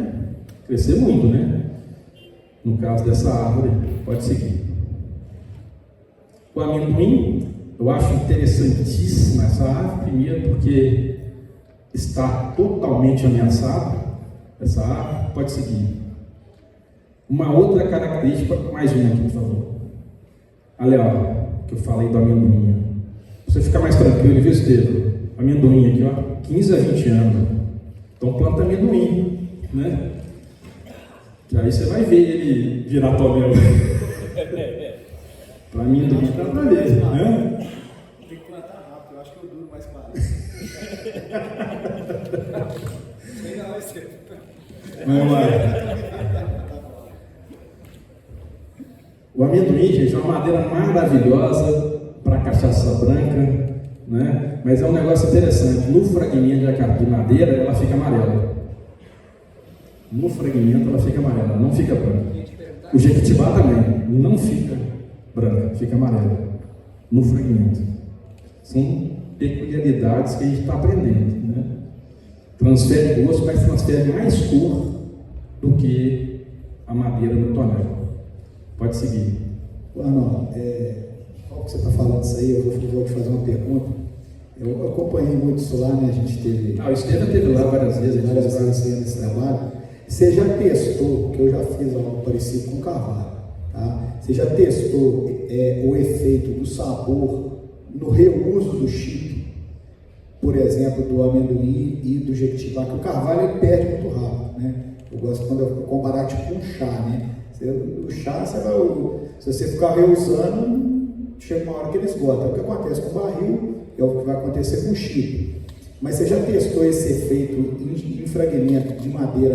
S1: crescer muito, né? No caso dessa árvore, pode seguir. O amendoim, eu acho interessantíssima essa árvore, primeiro porque está totalmente ameaçada, essa árvore, pode seguir. Uma outra característica, mais uma aqui, por favor. Olha, ó, que eu falei do amendoim. Pra você ficar mais tranquilo, viu, Estevam? Amendoim aqui, ó, 15 a 20 anos. Então planta amendoim, né? Que aí você vai ver ele virar tonel. Para amendoim dá pra ver, né?
S2: Tem que plantar rápido, eu acho que eu duro mais que ainda vai ser.
S1: Vamos lá. O amendoim, gente, é uma madeira maravilhosa para cachaça branca, né? Mas é um negócio interessante. No fragmento de madeira, ela fica amarela. No fragmento, ela fica amarela, não fica branca. O jequitibá também não fica branca, fica amarela. No fragmento. São peculiaridades que a gente está aprendendo, né? Transfere gosto, mas transfere mais cor do que a madeira no tonel. Pode seguir.
S5: Arnaldo, qual que você está falando isso aí? Eu vou te fazer uma pergunta. Eu acompanhei muito isso lá, né? A gente teve.
S1: O Estevam esteve lá várias vezes,
S5: nesse trabalho. Você já testou, porque eu já fiz algo parecido com carvalho, tá? Você já testou o efeito do sabor no reuso do chip, por exemplo, do amendoim e do jequitibá, que o carvalho ele perde muito rápido, né? Eu gosto quando eu comparar tipo um chá, né? O chá, se você ficar reusando, chega uma hora que ele esgota. É o que acontece com o barril, é o que vai acontecer com o chip. Mas você já testou esse efeito em fragmento de madeira,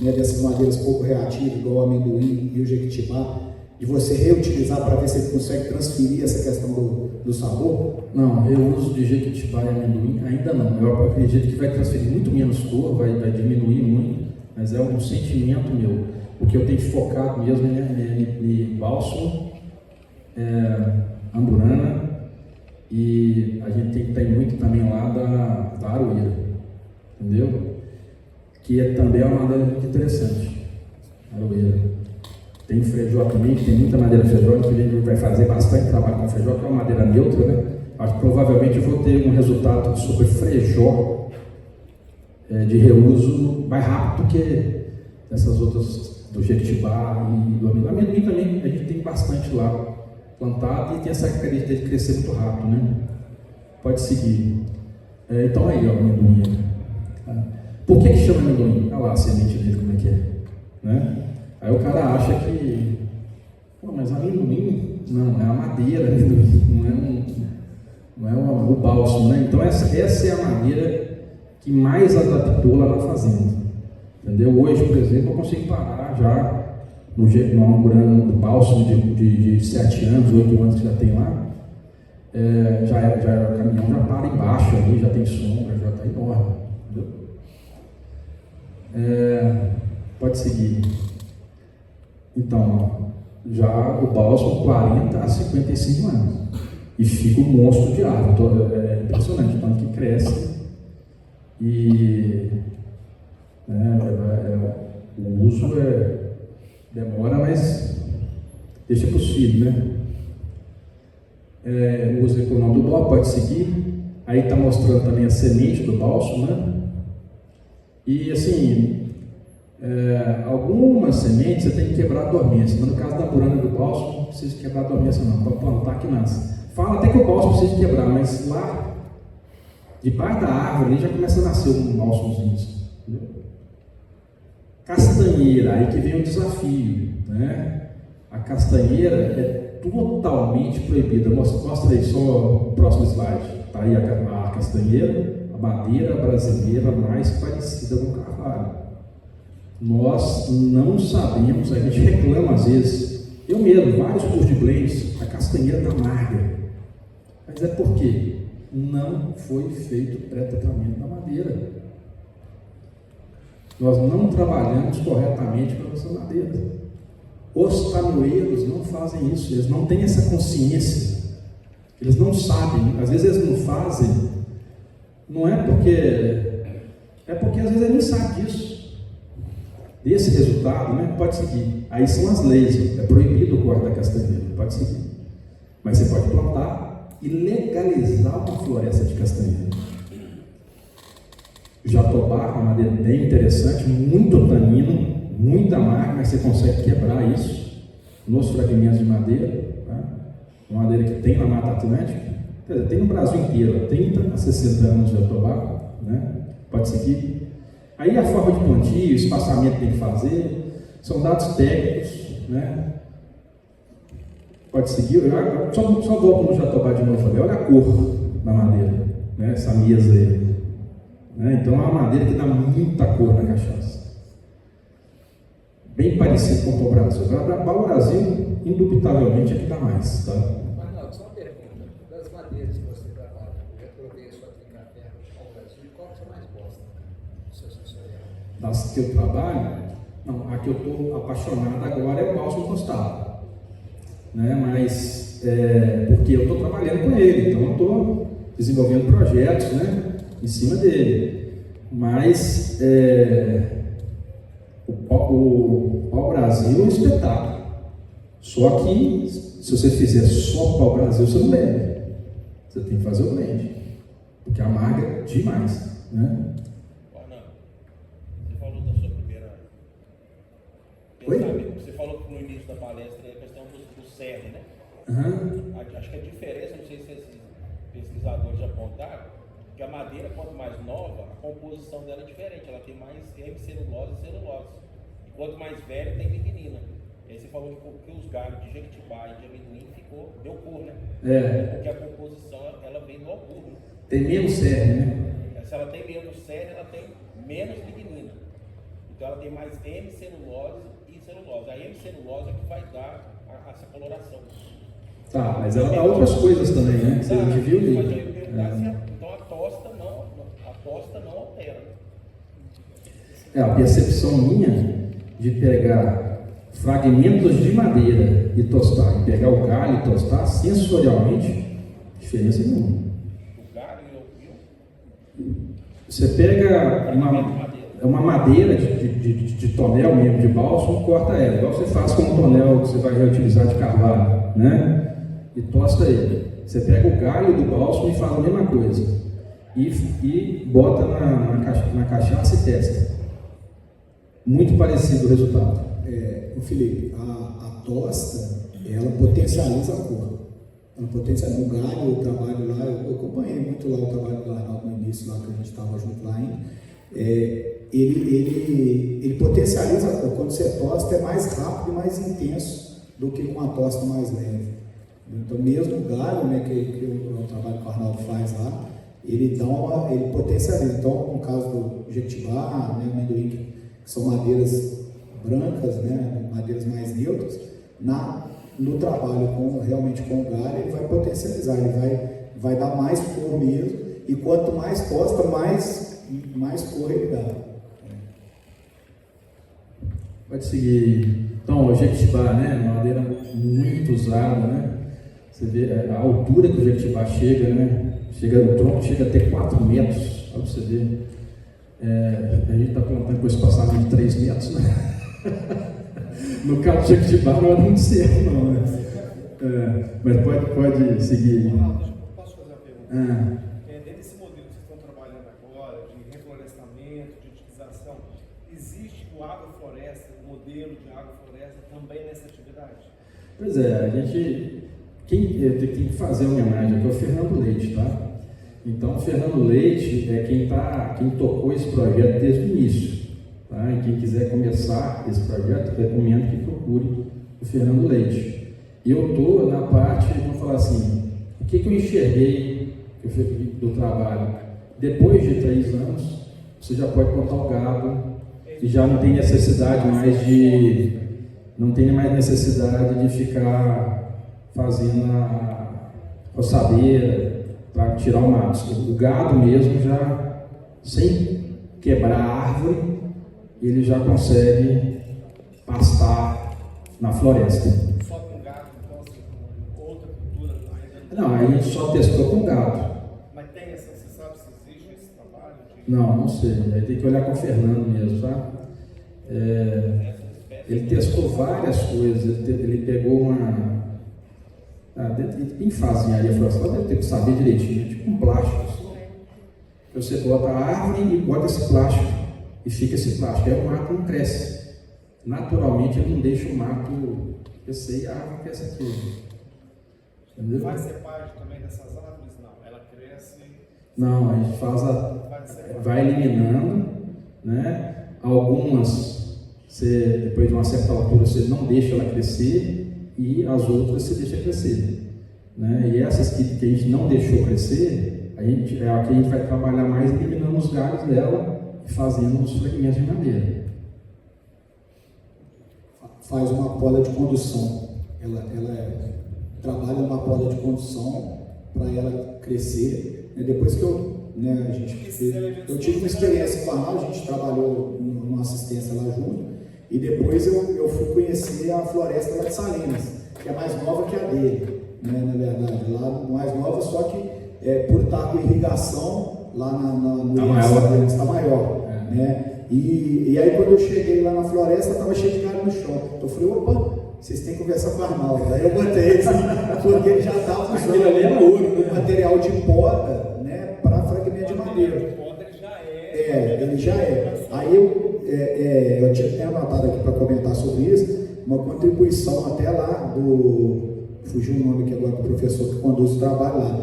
S5: né, dessas madeiras pouco reativas, igual o amendoim e o jequitibá, de você reutilizar para ver se ele consegue transferir essa questão do sabor?
S1: Não, eu uso de jequitibá e amendoim ainda não. Eu acredito que vai transferir muito menos cor, vai diminuir muito, mas é um sentimento meu. O que eu tenho focado mesmo é bálsamo, amburana, e a gente tem muito também lá da aroeira, entendeu? Que também é uma madeira muito interessante, aroeira. Tem frejó também, que tem muita madeira frejó, que a gente vai fazer bastante trabalho com frejó, que é uma madeira neutra, né? Acho que provavelmente eu vou ter um resultado sobre frejó de reuso mais rápido do que essas outras do jequitibá e do amendoim. O amendoim também a gente tem bastante lá plantado e tem essa característica de crescer muito rápido, né? Pode seguir. Então aí, ó, o amendoim. Por que chama amendoim? Olha lá a semente dele, como é que é, né? Aí o cara acha que, pô, mas amendoim não, é a madeira, amendoim, não é o bálsamo, né? Então essa é a madeira que mais adaptou lá na fazenda. Entendeu? Hoje, por exemplo, eu consigo parar já no amburano do bálsamo de 7 anos, 8 anos que já tem lá. O caminhão já para embaixo ali, já tem sombra, já está enorme. Entendeu? Pode seguir. Então, já o bálsamo 40 a 55 anos. E fica um monstro de árvore. É impressionante, tanto que cresce e o uso Demora, mas deixa para os filhos, né? Usa o nome do bloco, pode seguir. Aí está mostrando também a semente do bálsamo, né? E assim, algumas sementes você tem que quebrar a dormência, mas no caso da burana do bálsamo, não precisa quebrar a dormência não, para plantar que nasce. Fala até que o bálsamo precisa quebrar, mas lá, debaixo da árvore, ali já começa a nascer um bálsamozinho. Entendeu? Castanheira, aí que vem o desafio, né? A castanheira é totalmente proibida. Mostra aí só o próximo slide. Está aí a castanheira, a madeira brasileira mais parecida com o carvalho. Nós não sabemos, a gente reclama às vezes, eu mesmo, vários cursos de blends, a castanheira está amarga. Mas é porque não foi feito pré-tratamento da madeira. Nós não trabalhamos corretamente com a nossa madeira. Os tanoeiros não fazem isso, eles não têm essa consciência, eles não sabem, às vezes eles não fazem, não é porque às vezes eles nem sabem disso. Desse resultado, né, pode seguir. Aí são as leis, é proibido o corte da castanheira, pode seguir. Mas você pode plantar e legalizar uma floresta de castanheira. Jatobá, uma madeira bem interessante, muito tanino, muita amarga, mas você consegue quebrar isso nos fragmentos de madeira, tá? Uma madeira que tem na Mata Atlântica, quer dizer, tem no Brasil inteiro, há 30 a 60 anos de jatobá, né? Pode seguir. Aí a forma de plantio, o espaçamento que tem que fazer, são dados técnicos, né? Pode seguir. Só volto no jatobá de novo ali, olha a cor da madeira, né? Essa mesa aí. Né? Então é uma madeira que dá muita cor na cachaça. Bem parecido com o pau-brasil. O pau-brasil, indubitavelmente, é que dá mais. Tá?
S2: Mas não, só uma pergunta. Das madeiras que você trabalha, eu provei a sua trincaterra do pau-brasil, qual que você mais gosta do seu sensorial?
S1: Das que eu trabalho, não, a que eu estou apaixonado agora é o bálsamo tostado. Né? Mas, porque eu estou trabalhando com ele, então eu estou desenvolvendo projetos, né? Em cima dele, mas o pau-brasil é um espetáculo. Só que se você fizer só pau-brasil, você não bebe. Você tem que fazer o blend, porque amarga demais, né?
S6: Você falou da sua primeira.
S1: Oi?
S6: Você falou no início da palestra a questão do cerne, né?
S1: Uhum.
S6: Acho que a diferença, não sei se esses pesquisadores já apontaram, que a madeira, quanto mais nova, a composição dela é diferente, ela tem mais hemicelulose e celulose. E quanto mais velha, tem lignina. E aí você falou que os galhos de jequitibá e de amendoim deu cor, né? Porque a composição, ela vem do albur, né?
S1: Tem menos cerne, né?
S6: Se ela tem menos cerne, ela tem menos lignina. Então ela tem mais hemicelulose e celulose. A hemicelulose é que vai dar essa coloração.
S1: Tá, mas ela dá outras coisas também, né? Você
S6: Tá,
S1: viu ali?
S6: mas eu ia perguntar se então a tosta não altera.
S1: A percepção minha de pegar fragmentos de madeira e tostar, e pegar o galho e tostar, sensorialmente, diferença nenhuma.
S6: O galho e o
S1: Você pega uma madeira de tonel mesmo, de bálsamo, corta ela, igual você faz com um tonel que você vai reutilizar de carvalho, né? E tosta ele. Você pega o galho do bálsamo e faz a mesma coisa. E bota na cachaça e testa. Muito parecido o resultado.
S5: Felipe, a tosta, ela potencializa a cor. Ela potencializa o galho, o trabalho lá, eu acompanhei muito lá o trabalho lá no início, lá que a gente estava junto lá ainda. Ele potencializa a cor. Quando você tosta, é mais rápido e mais intenso do que com a tosta mais leve. Então, mesmo o galho, né, que o trabalho que o Arnaldo faz lá, ele potencializa. Então, no caso do jequitibá, né, amendoim, que são madeiras brancas, né, madeiras mais neutras, no trabalho realmente com o galho, ele vai potencializar, ele vai dar mais cor mesmo, e quanto mais tosta, mais cor ele dá.
S1: Pode seguir. Então, o jequitibá, né, uma madeira muito usada, né? Você vê a altura que o jequitibá chega, né? O tronco chega até 4 metros, para você ver. A gente está plantando com esse passamento de 3 metros, né? No caso do Jequitibá não era muito certo, não, né? Mas pode seguir.
S7: Ronaldo, posso fazer uma pergunta?
S1: Ah.
S7: Dentro desse modelo que vocês estão trabalhando agora, de reflorestamento, de utilização, existe o agrofloresta, o modelo de agrofloresta também nessa atividade?
S1: Pois é, quem tem que fazer uma homenagem aqui é o Fernando Leite, tá? Então, o Fernando Leite é quem tocou esse projeto desde o início, tá? E quem quiser começar esse projeto, eu recomendo que procure o Fernando Leite. E eu estou na parte, vamos falar assim, o que eu enxerguei do trabalho? Depois de 3 anos, você já pode botar o gado e já não tem necessidade mais de ficar fazendo a roçadeira para tirar o mato. O gado mesmo já, sem quebrar a árvore, ele já consegue pastar na floresta.
S7: Só com gado, então, assim, com outra cultura ainda?
S1: Não, a gente só testou com gado.
S7: Mas tem essa, você sabe se existe esse trabalho?
S1: Não sei. Aí tem que olhar com o Fernando mesmo, tá? Ele testou várias coisas. Ele pegou uma... quem faz engenharia florestal deve ter que saber direitinho, tipo um plástico. Você bota a árvore e bota esse plástico, e fica esse plástico. Aí o mato não cresce. Naturalmente ele não deixa o mato crescer e a árvore cresce aqui. Entendeu?
S7: Vai ser parte também dessas árvores? Não, ela cresce...
S1: Não, a gente vai eliminando, né? Algumas, depois de uma certa altura, você não deixa ela crescer, e as outras você deixa crescer, né? E essas que a gente não deixou crescer, aqui a gente vai trabalhar mais eliminando os galhos dela e fazendo os fragmentos de madeira.
S5: Faz uma poda de condução. Ela trabalha uma poda de condução para ela crescer. Depois que eu tive uma experiência com a Arnaldo, a gente trabalhou numa assistência lá junto, e depois eu fui conhecer a floresta lá de Salinas, que é mais nova que a dele, né, na verdade, lá mais nova, só que por estar com irrigação lá no está maior, né? E aí quando eu cheguei lá na floresta, estava cheio de galho no chão. Eu falei, opa, vocês têm que conversar com o Arnaldo. Aí eu botei ele, porque ele já estava usando material de poda, né, para fragmento de madeira. Ele já é. Aí eu tinha anotado aqui para comentar sobre isso, uma contribuição até lá fugiu o nome aqui agora do professor que conduz o trabalho lá.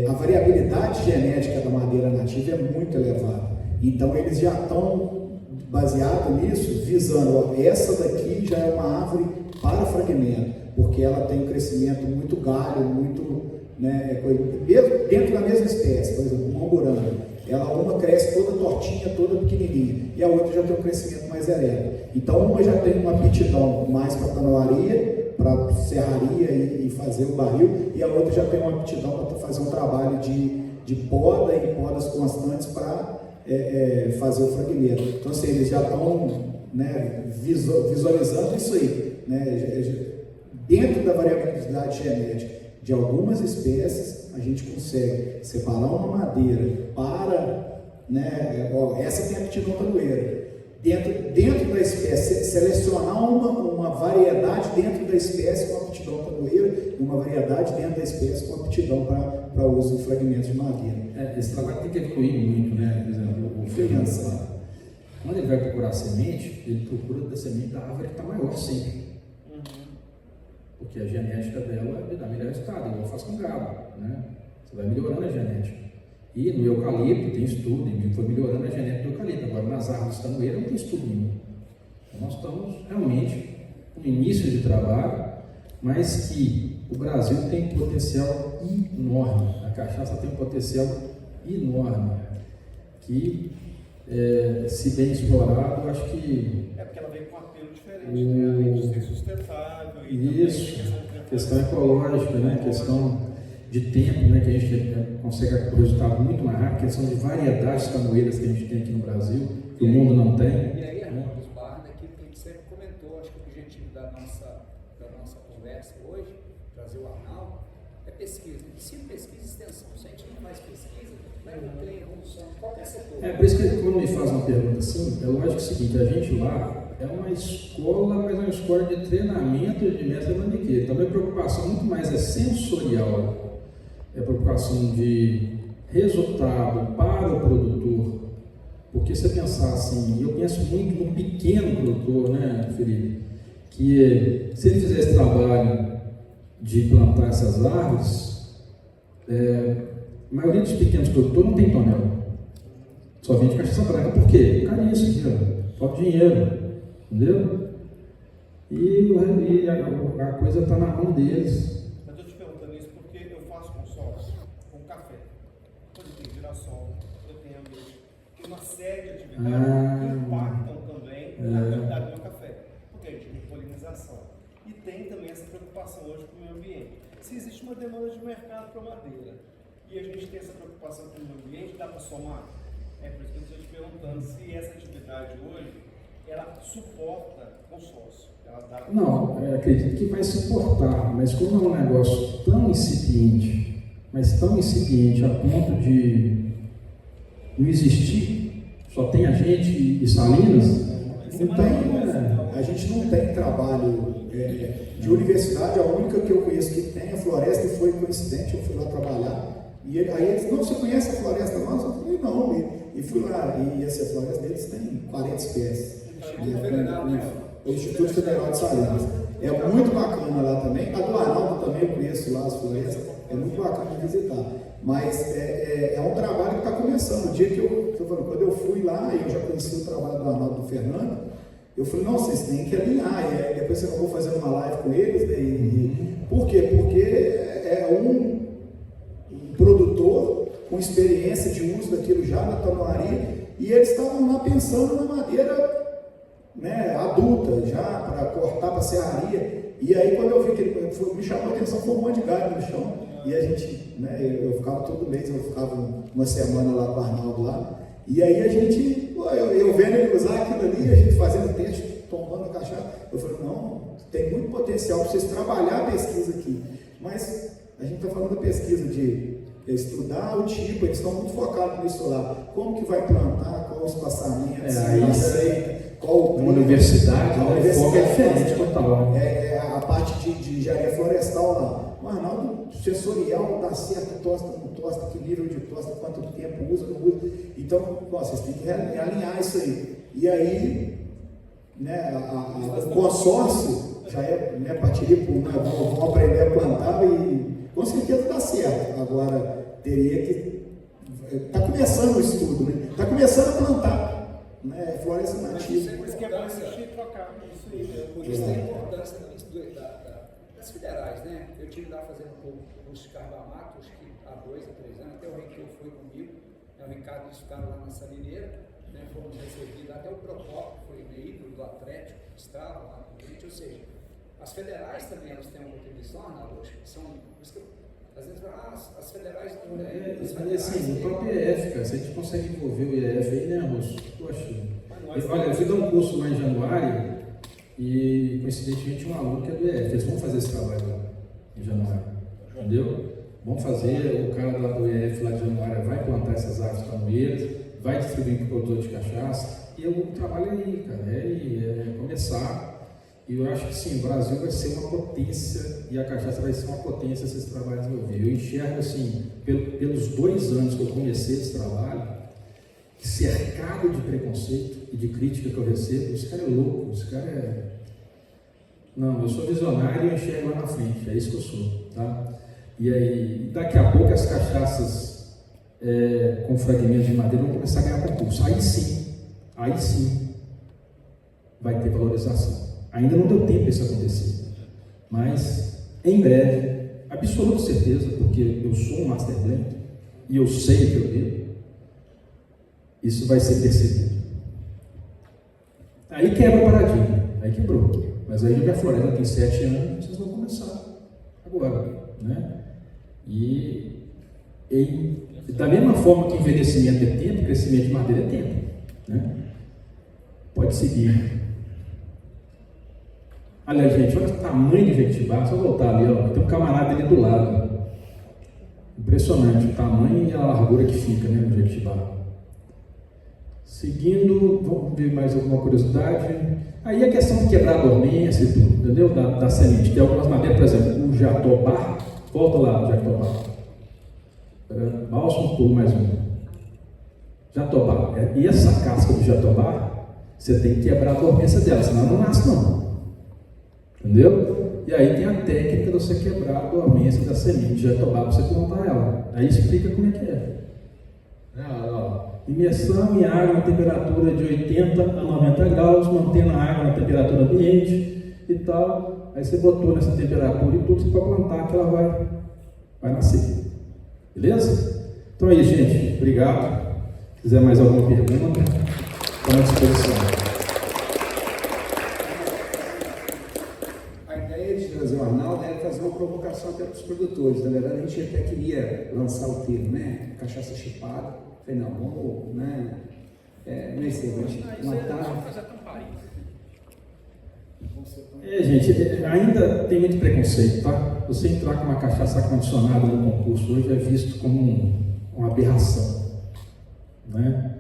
S5: A variabilidade genética da madeira nativa é muito elevada. Então eles já estão baseados nisso, visando, essa daqui já é uma árvore para fragmento, porque ela tem um crescimento muito galho, muito, né, mesmo dentro da mesma espécie. Por exemplo, uma angurana, uma cresce toda tortinha, toda pequenininha, e a outra já tem um crescimento mais ereto. Então uma já tem uma aptidão mais para tanoaria, para serraria e fazer o barril, e a outra já tem uma aptidão para fazer um trabalho de poda e podas constantes para fazer o fragmento. Então, assim, eles já estão, né, visualizando isso aí, né? Dentro da variabilidade genética de algumas espécies, a gente consegue separar uma madeira para, né, essa tem aptidão tanoeira. Dentro da espécie, selecionar uma variedade dentro da espécie com aptidão tanoeira e uma variedade dentro da espécie com aptidão para o uso de fragmentos de madeira.
S1: Esse trabalho tem que evoluir muito, né? Por exemplo, o Fernando, quando ele vai procurar semente, ele procura da semente da árvore que está maior sempre. Porque a genética dela dá melhor resultado, igual faz com gado, né? Você vai melhorando a genética. E no eucalipto tem estudo, e foi melhorando a genética do eucalipto. Agora, nas árvores tanoeiras não tem estudo nenhum. Então, nós estamos realmente no início de trabalho, mas que o Brasil tem um potencial enorme. A cachaça tem um potencial enorme, que, se bem explorado, eu acho que...
S7: porque ela vem com um apelo diferente, né? Além de ser sustentável...
S1: Isso, questão ecológica, né? Questão de tempo, né, que a gente consegue o resultado muito mais rápido, questão de variedades tanoeiras que a gente tem aqui no Brasil, que o mundo não tem.
S2: E aí, Arnaldo, aquilo que a gente sempre comentou, acho que o objetivo da nossa conversa hoje, trazer o Arnaldo, é pesquisa. pesquisa. Ensino, pesquisa e extensão. Se a gente não faz pesquisa, não tem evolução em qualquer setor.
S1: Por isso que quando me faz uma pergunta assim, é lógico o seguinte, a gente lá é uma escola, mas é uma escola de treinamento de mestre manequim. Então a minha preocupação muito mais é sensorial, é a preocupação de resultado para o produtor. Porque se você pensar assim, eu penso muito no pequeno produtor, né, Felipe? Que se ele fizer esse trabalho de plantar essas árvores, a maioria dos pequenos produtores não tem tonel, só vende cachaça branca. Por quê? Caríssimo, aqui, ó, falta dinheiro, entendeu? E a coisa está na mão deles.
S7: Mas eu te perguntando isso porque eu faço consórcio com café. Eu tenho girassol, eu tenho ameixa, tem uma série de atividades que impactam também na qualidade do meu café. Porque a gente tem polinização. E tem também essa preocupação hoje com o meio ambiente. Se existe uma demanda de mercado para madeira e a gente tem essa preocupação com o meio ambiente, dá para somar? É por isso que eu estou te perguntando se essa atividade hoje, ela suporta consórcio. Ela dá...
S1: Não, acredito que vai suportar, mas como é um negócio tão incipiente, mas tão incipiente a ponto de não existir, só tem a gente e Salinas,
S5: Não tem, a gente não tem trabalho de universidade. A única que eu conheço que tem é a Floresta, e foi coincidente, eu fui lá trabalhar. E aí eles, não, você conhece a Floresta nossa? Eu falei, não. E fui lá, e essa Floresta deles tem 40 espécies. O Instituto Federal de Salinas. É muito bacana lá também. A do Arnaldo também eu conheço lá as florestas. É muito bacana de visitar. Mas é um trabalho que está começando. O dia que quando eu fui lá, eu já conheci o trabalho do Arnaldo e do Fernando, eu falei, não, vocês têm que alinhar. E aí, depois eu vou fazer uma live com eles. Por quê? Porque é um produtor com experiência de uso daquilo já na tonoaria, e eles estavam lá pensando na madeira, né, adulta, já para cortar para serraria. E aí, quando eu vi que ele me chamou a atenção, foi um monte de galho no chão. E a gente, né, eu ficava todo mês, eu ficava uma semana lá com o Arnaldo lá. E aí a gente, eu vendo ele usar aquilo ali, a gente fazendo teste, tombando a cachaça. Eu falei, não, tem muito potencial para vocês trabalhar a pesquisa aqui. Mas a gente está falando da pesquisa de estudar o tipo, eles estão muito focados nisso lá. Como que vai plantar, qual o espaçamento, qual
S1: uma universidade, o foco é diferente total.
S5: A parte de engenharia florestal lá. O Arnaldo, sensorial, dá certo, tosta, não tosta, que nível de tosta, quanto tempo usa, não usa. Então, vocês têm que alinhar isso aí. E aí, né, o consórcio já é, né, partir por, né, vão aprender a plantar e com certeza dá certo. Agora, teria que... Está começando o estudo, né? Está começando a plantar, né, floresta nativa.
S7: Por isso que é bom existir e trocar. Isso aí.
S2: Por isso tem a importância das federais, né? Eu estive lá fazendo um curso de carbamato, acho que há 2 a 3 anos, até o Ricardo foi comigo, o Ricardo, eles ficaram lá na Salineira, né? Fomos recebidos, até o Procópio foi veículo do Atlético, estava lá com a gente, ou seja, as federais também, elas têm uma contribuição, Arnaldo, acho que são, por isso que às vezes as federais não...
S1: Assim, o próprio IEF, cara, se a gente consegue envolver o IEF aí, né, Russo? Poxa, olha, eu fui dar um curso lá em Januário e, coincidentemente, um aluno que é do IEF, eles vão fazer esse trabalho lá em Januário, entendeu? Vão fazer, o cara lá do IEF, lá de Januário, vai plantar essas árvores camoeiras, vai distribuir para o produtor de cachaça, e o trabalho é aí, cara, é começar. E eu acho que sim, o Brasil vai ser uma potência e a cachaça vai ser uma potência se esse trabalho desenvolver. Eu enxergo assim, pelos 2 anos que eu comecei esse trabalho, cercado de preconceito e de crítica que eu recebo, esse cara é louco, esse cara é... Não, eu sou visionário e eu enxergo lá na frente, é isso que eu sou, tá? E aí, daqui a pouco as cachaças com fragmentos de madeira vão começar a ganhar concurso. Aí sim, vai ter valorização. Ainda não deu tempo isso acontecer, mas em breve, absoluta certeza, porque eu sou um Master Blend e eu sei o que eu devo, isso vai ser percebido. Aí quebra o paradigma, aí quebrou. Mas aí a floresta tem 7 anos, vocês vão começar agora, né? E da mesma forma que envelhecimento é tempo, crescimento de madeira é tempo, né? Pode seguir. Aliás, gente, olha o tamanho de Jequitibá, só voltar ali, ó, tem um camarada ali do lado. Impressionante o tamanho e a largura que fica, né, no Jequitibá. Seguindo, vamos ver mais alguma curiosidade. Aí a questão de quebrar a dormência e tudo, entendeu? Da semente. Tem algumas madeiras, por exemplo, o jatobá. Volta lá, o jatobá. Bálsamo, pulo mais um. Jatobá. E essa casca do jatobá, você tem que quebrar a dormência dela, senão não nasce não. Entendeu? E aí tem a técnica de você quebrar a dormência da semente de jatobá para você plantar ela. Aí explica como é que é. Imersão em água na temperatura de 80 a 90 graus, mantendo a água na temperatura ambiente e tal. Aí você botou nessa temperatura e tudo, você pode plantar que ela vai nascer. Beleza? Então é isso, gente. Obrigado. Se quiser mais alguma pergunta, estou à disposição.
S2: A ideia de trazer o Arnaldo era fazer uma provocação até para os produtores. Na verdade, a gente até queria lançar o termo, né? Cachaça chipada. Falei, não, vamos, né? Não sei, mas matar.
S1: Gente, ainda tem muito preconceito, tá? Você entrar com uma cachaça condicionada no concurso hoje é visto como uma aberração, né?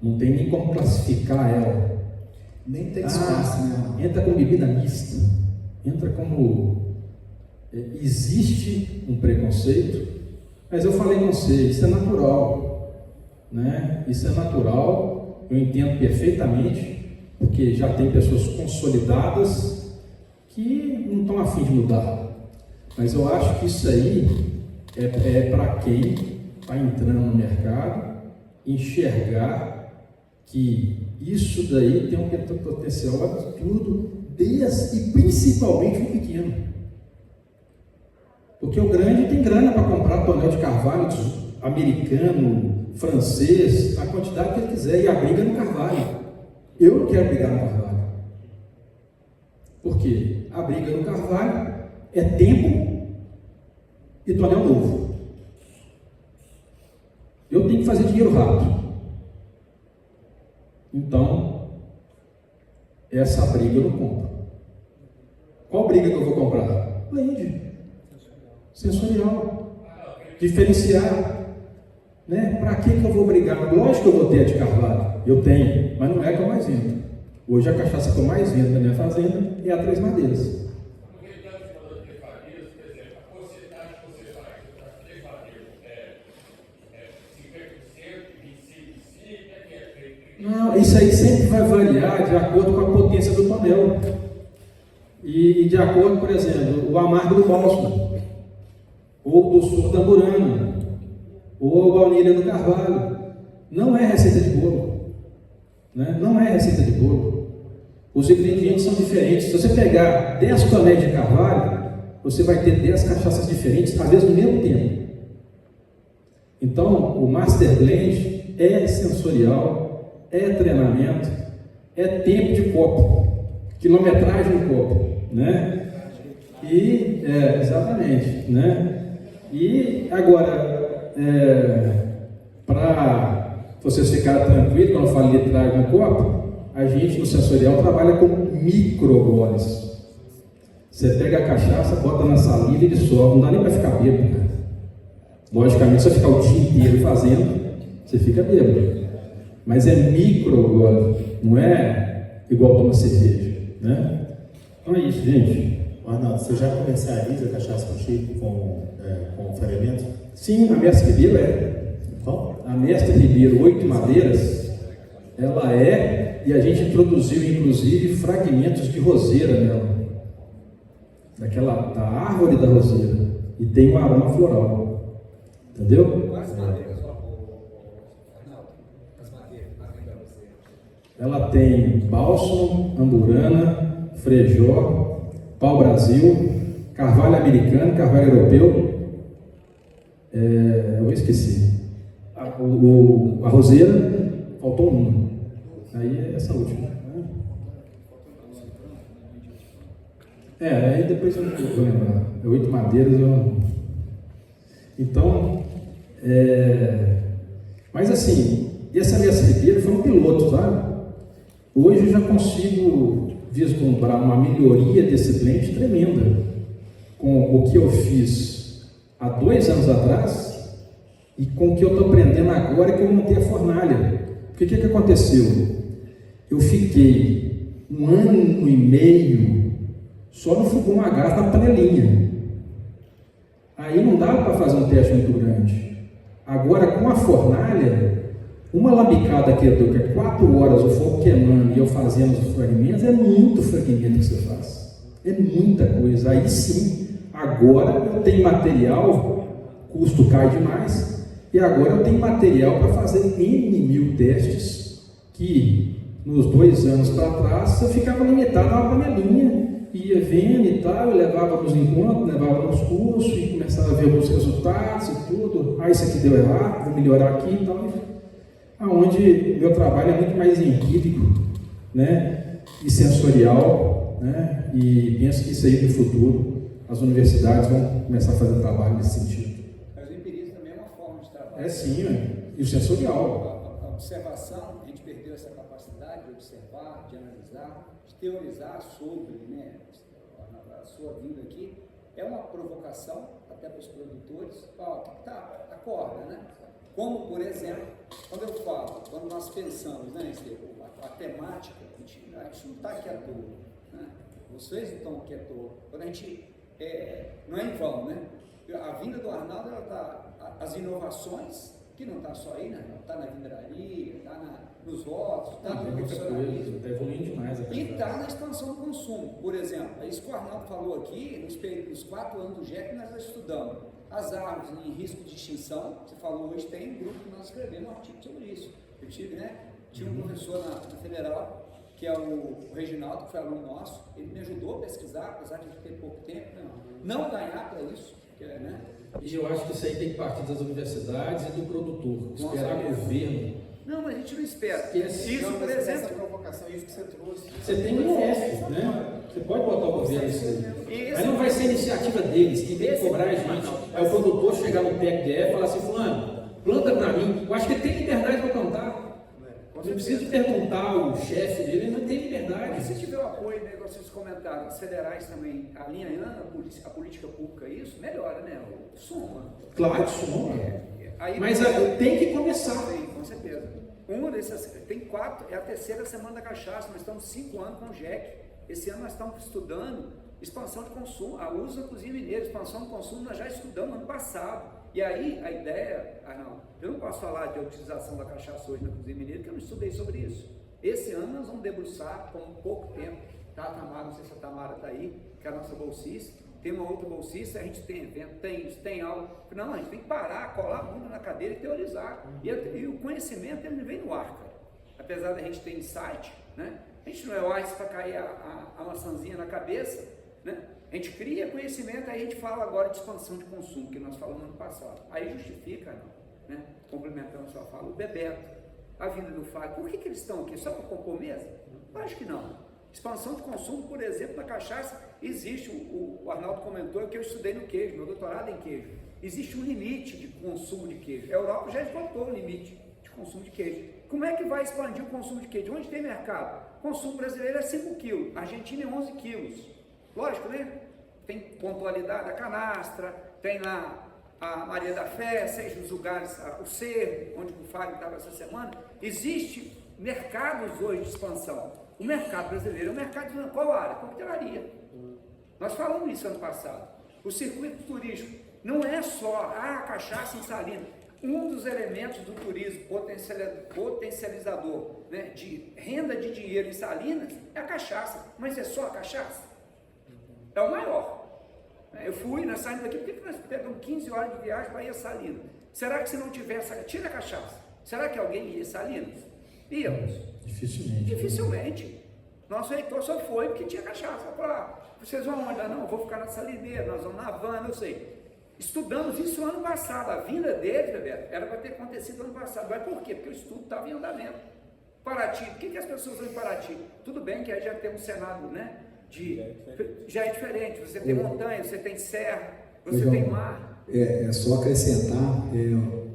S1: Não tem nem como classificar ela.
S5: Nem tem espaço, né?
S1: Entra com bebida mista, entra como... existe um preconceito, mas eu falei com você, isso é natural, né? Isso é natural, eu entendo perfeitamente, porque já tem pessoas consolidadas que não estão a fim de mudar. Mas eu acho que isso aí é para quem está entrando no mercado enxergar que isso daí tem um potencial absurdo, e principalmente o pequeno. Porque o grande tem grana para comprar tonel de carvalho americano, francês, a quantidade que ele quiser, e a briga no carvalho. Eu não quero brigar no carvalho. Por quê? A briga no carvalho é tempo e tonel novo. Eu tenho que fazer dinheiro rápido. Então, essa briga eu não compro. Qual briga que eu vou comprar? Blend. Sensorial. Diferenciar. Né? Para que eu vou brigar? Lógico que eu vou ter a de carvalho. Eu tenho, mas não é a que eu mais vendo. Hoje a cachaça que eu mais vendo na minha fazenda é a Três Madeiras. Não, isso aí sempre vai variar de acordo com a potência do tonel. E de acordo, por exemplo, o amargo do bálsamo, ou do suco da burana, ou a baunilha do carvalho. Não é receita de bolo. Né? Não é receita de bolo. Os ingredientes são diferentes. Se você pegar 10 tonéis de carvalho, você vai ter 10 cachaças diferentes, às vezes no mesmo tempo. Então, o Master Blend é sensorial, é treinamento, é tempo de copo, quilometragem do copo, né? E, exatamente, né? E agora, para vocês ficarem tranquilos, quando eu falo litragem no copo, a gente no sensorial trabalha com microgoles. Você pega a cachaça, bota na saliva e dissolve, não dá nem para ficar bêbado, cara. Logicamente, se você ficar o dia inteiro fazendo, você fica bêbado. Mas é microgole, não é igual tomar cerveja, né? Então é isso, gente.
S4: Arnaldo, você já comercializa cachaça contigo com fermento?
S1: Sim, a Mestre Ribeiro é.
S4: Qual?
S1: A Mestre Ribeiro 8 Madeiras, ela é, e a gente introduziu inclusive fragmentos de roseira nela, da árvore da roseira, e tem um aroma floral, entendeu?
S2: Quais madeiras, Arnaldo? As madeiras, além da roseira.
S1: Ela tem bálsamo, amburana, frejó, pau-brasil, carvalho americano, carvalho europeu, eu esqueci. A roseira, faltou uma. Aí é essa última. Aí depois eu vou lembrar. 8 madeiras. Então, mas assim, essa Mestre Ribeiro foi um piloto, sabe? Hoje eu já consigo vislumbrar uma melhoria desse blend tremenda com o que eu fiz há 2 anos atrás E com o que eu estou aprendendo agora é que eu montei a fornalha. Porque o que aconteceu? Eu fiquei 1 ano e meio só no fogão a gás na panelinha. Aí não dava para fazer um teste muito grande. Agora com a fornalha, uma lambicada que eu dou, 4 horas o fogo queimando e eu fazendo os fragmentos, é muito fragmento que você faz. É muita coisa. Aí sim, agora eu tenho material, custo cai demais, e agora eu tenho material para fazer N mil testes, que nos 2 anos para trás eu ficava limitado a uma panelinha, ia vendo e tal, eu levava nos encontros, levava nos cursos e começava a ver alguns resultados e tudo. Ah, isso aqui deu errado, vou melhorar aqui e tal. Aonde meu trabalho é muito mais empírico, né, e sensorial, né, e penso que isso aí no futuro as universidades vão começar a fazer trabalho nesse sentido.
S2: Mas o empirismo também é uma forma de trabalho.
S1: É sim, e o sensorial.
S2: A observação, a gente perdeu essa capacidade de observar, de analisar, de teorizar sobre, né, a sua vida aqui. É uma provocação até para os produtores. Tá, acorda, né? Como, por exemplo, quando nós pensamos, né, a temática, a gente não está aqui à toa, né? Vocês não estão aqui à toa. Quando a gente, não é em vão, né? A vinda do Arnaldo, ela tá, as inovações, que não está só aí, né? Está na vindraria, está nos votos, está no profissionalismo.
S1: Está evoluindo demais.
S2: E está na expansão do consumo. Por exemplo, é isso que o Arnaldo falou aqui, nos 4 anos do GEC nós estudamos as árvores em risco de extinção. Você falou hoje, tem um grupo que nós escrevemos um artigo sobre isso. Eu tive, né? Tinha um professor na Federal, que é o Reginaldo, que foi aluno nosso, ele me ajudou a pesquisar, apesar de ter pouco tempo, não ganhar para isso, né?
S1: E eu acho que isso aí tem que partir das universidades e do produtor, esperar o governo.
S2: Não, mas a gente não espera.
S7: Isso,
S2: por exemplo,
S7: essa provocação, isso que você trouxe.
S1: Você tem um IF, né? Você pode botar o governo nisso aí. Mas não vai ser iniciativa deles, quem tem que cobrar a gente. É o produtor chegar no PECDE e falar assim, fulano, planta para mim. Eu acho que ele tem liberdade para plantar. Não precisa de perguntar o chefe dele, ele não tem liberdade.
S2: Se tiver o apoio, né, vocês comentaram, os federais também alinhando a política pública, isso melhora, né? Soma.
S1: Claro que soma.
S2: Aí,
S1: mas tem que começar.
S2: Sim, com certeza. Uma dessas, tem 4, é a 3ª semana da cachaça, nós estamos 5 anos com o GEC. Esse ano nós estamos estudando expansão de consumo, a uso da cozinha mineira, expansão de consumo nós já estudamos ano passado. E aí, a ideia, Arnaldo, eu não posso falar de utilização da cachaça hoje na cozinha mineira, porque eu não estudei sobre isso. Esse ano nós vamos debruçar com pouco tempo, tá, Tamara? Não sei se a Tamara está aí, que é a nossa bolsista. Tem uma outra bolsista, a gente tem evento, tem aula. Não, a gente tem que parar, colar a bunda na cadeira e teorizar. E o conhecimento, ele vem no ar, cara. Apesar da gente ter insight, né? A gente não é o Einstein para cair a maçãzinha na cabeça, né? A gente cria conhecimento, aí a gente fala agora de expansão de consumo, que nós falamos no ano passado. Aí justifica, né? Complementando a sua fala, o Bebeto, a vinda do Fábio. Por que eles estão aqui? Só para compor mesa? Eu acho que não. Expansão de consumo, por exemplo, na cachaça, existe, o Arnaldo comentou que eu estudei no queijo, meu doutorado é em queijo. Existe um limite de consumo de queijo. A Europa já esgotou o limite de consumo de queijo. Como é que vai expandir o consumo de queijo? Onde tem mercado? O consumo brasileiro é 5 quilos, a Argentina é 11 quilos. Lógico, né? Tem pontualidade da canastra, tem lá a Maria da Fé, seja os lugares, o Cerro, onde o Fábio estava essa semana. Existe mercados hoje de expansão. O mercado brasileiro é um mercado de qual área? Coquetelaria. Nós falamos isso ano passado. O circuito turístico não é só a cachaça em Salinas. Um dos elementos do turismo potencializador, né, de renda de dinheiro em Salinas é a cachaça. Mas é só a cachaça? É o maior. Eu fui, nós saímos daqui, por que nós pegamos 15 horas de viagem para ir a Salinas? Será que se não tivesse, tira a cachaça, será que alguém ia a Salinas? Íamos. Dificilmente. Nosso reitor só foi porque tinha cachaça. Falou, vocês vão onde? Não, eu vou ficar na Salineira, nós vamos na Havana, eu sei. Estudamos isso ano passado. A vinda deles, Bebeto, era para ter acontecido ano passado. Mas por quê? Porque o estudo estava em andamento. Paraty, por que as pessoas vão em Paraty? Tudo bem que aí já tem um cenário, né? Já é diferente. Você tem montanha, você tem serra, você tem mar.
S5: É só acrescentar,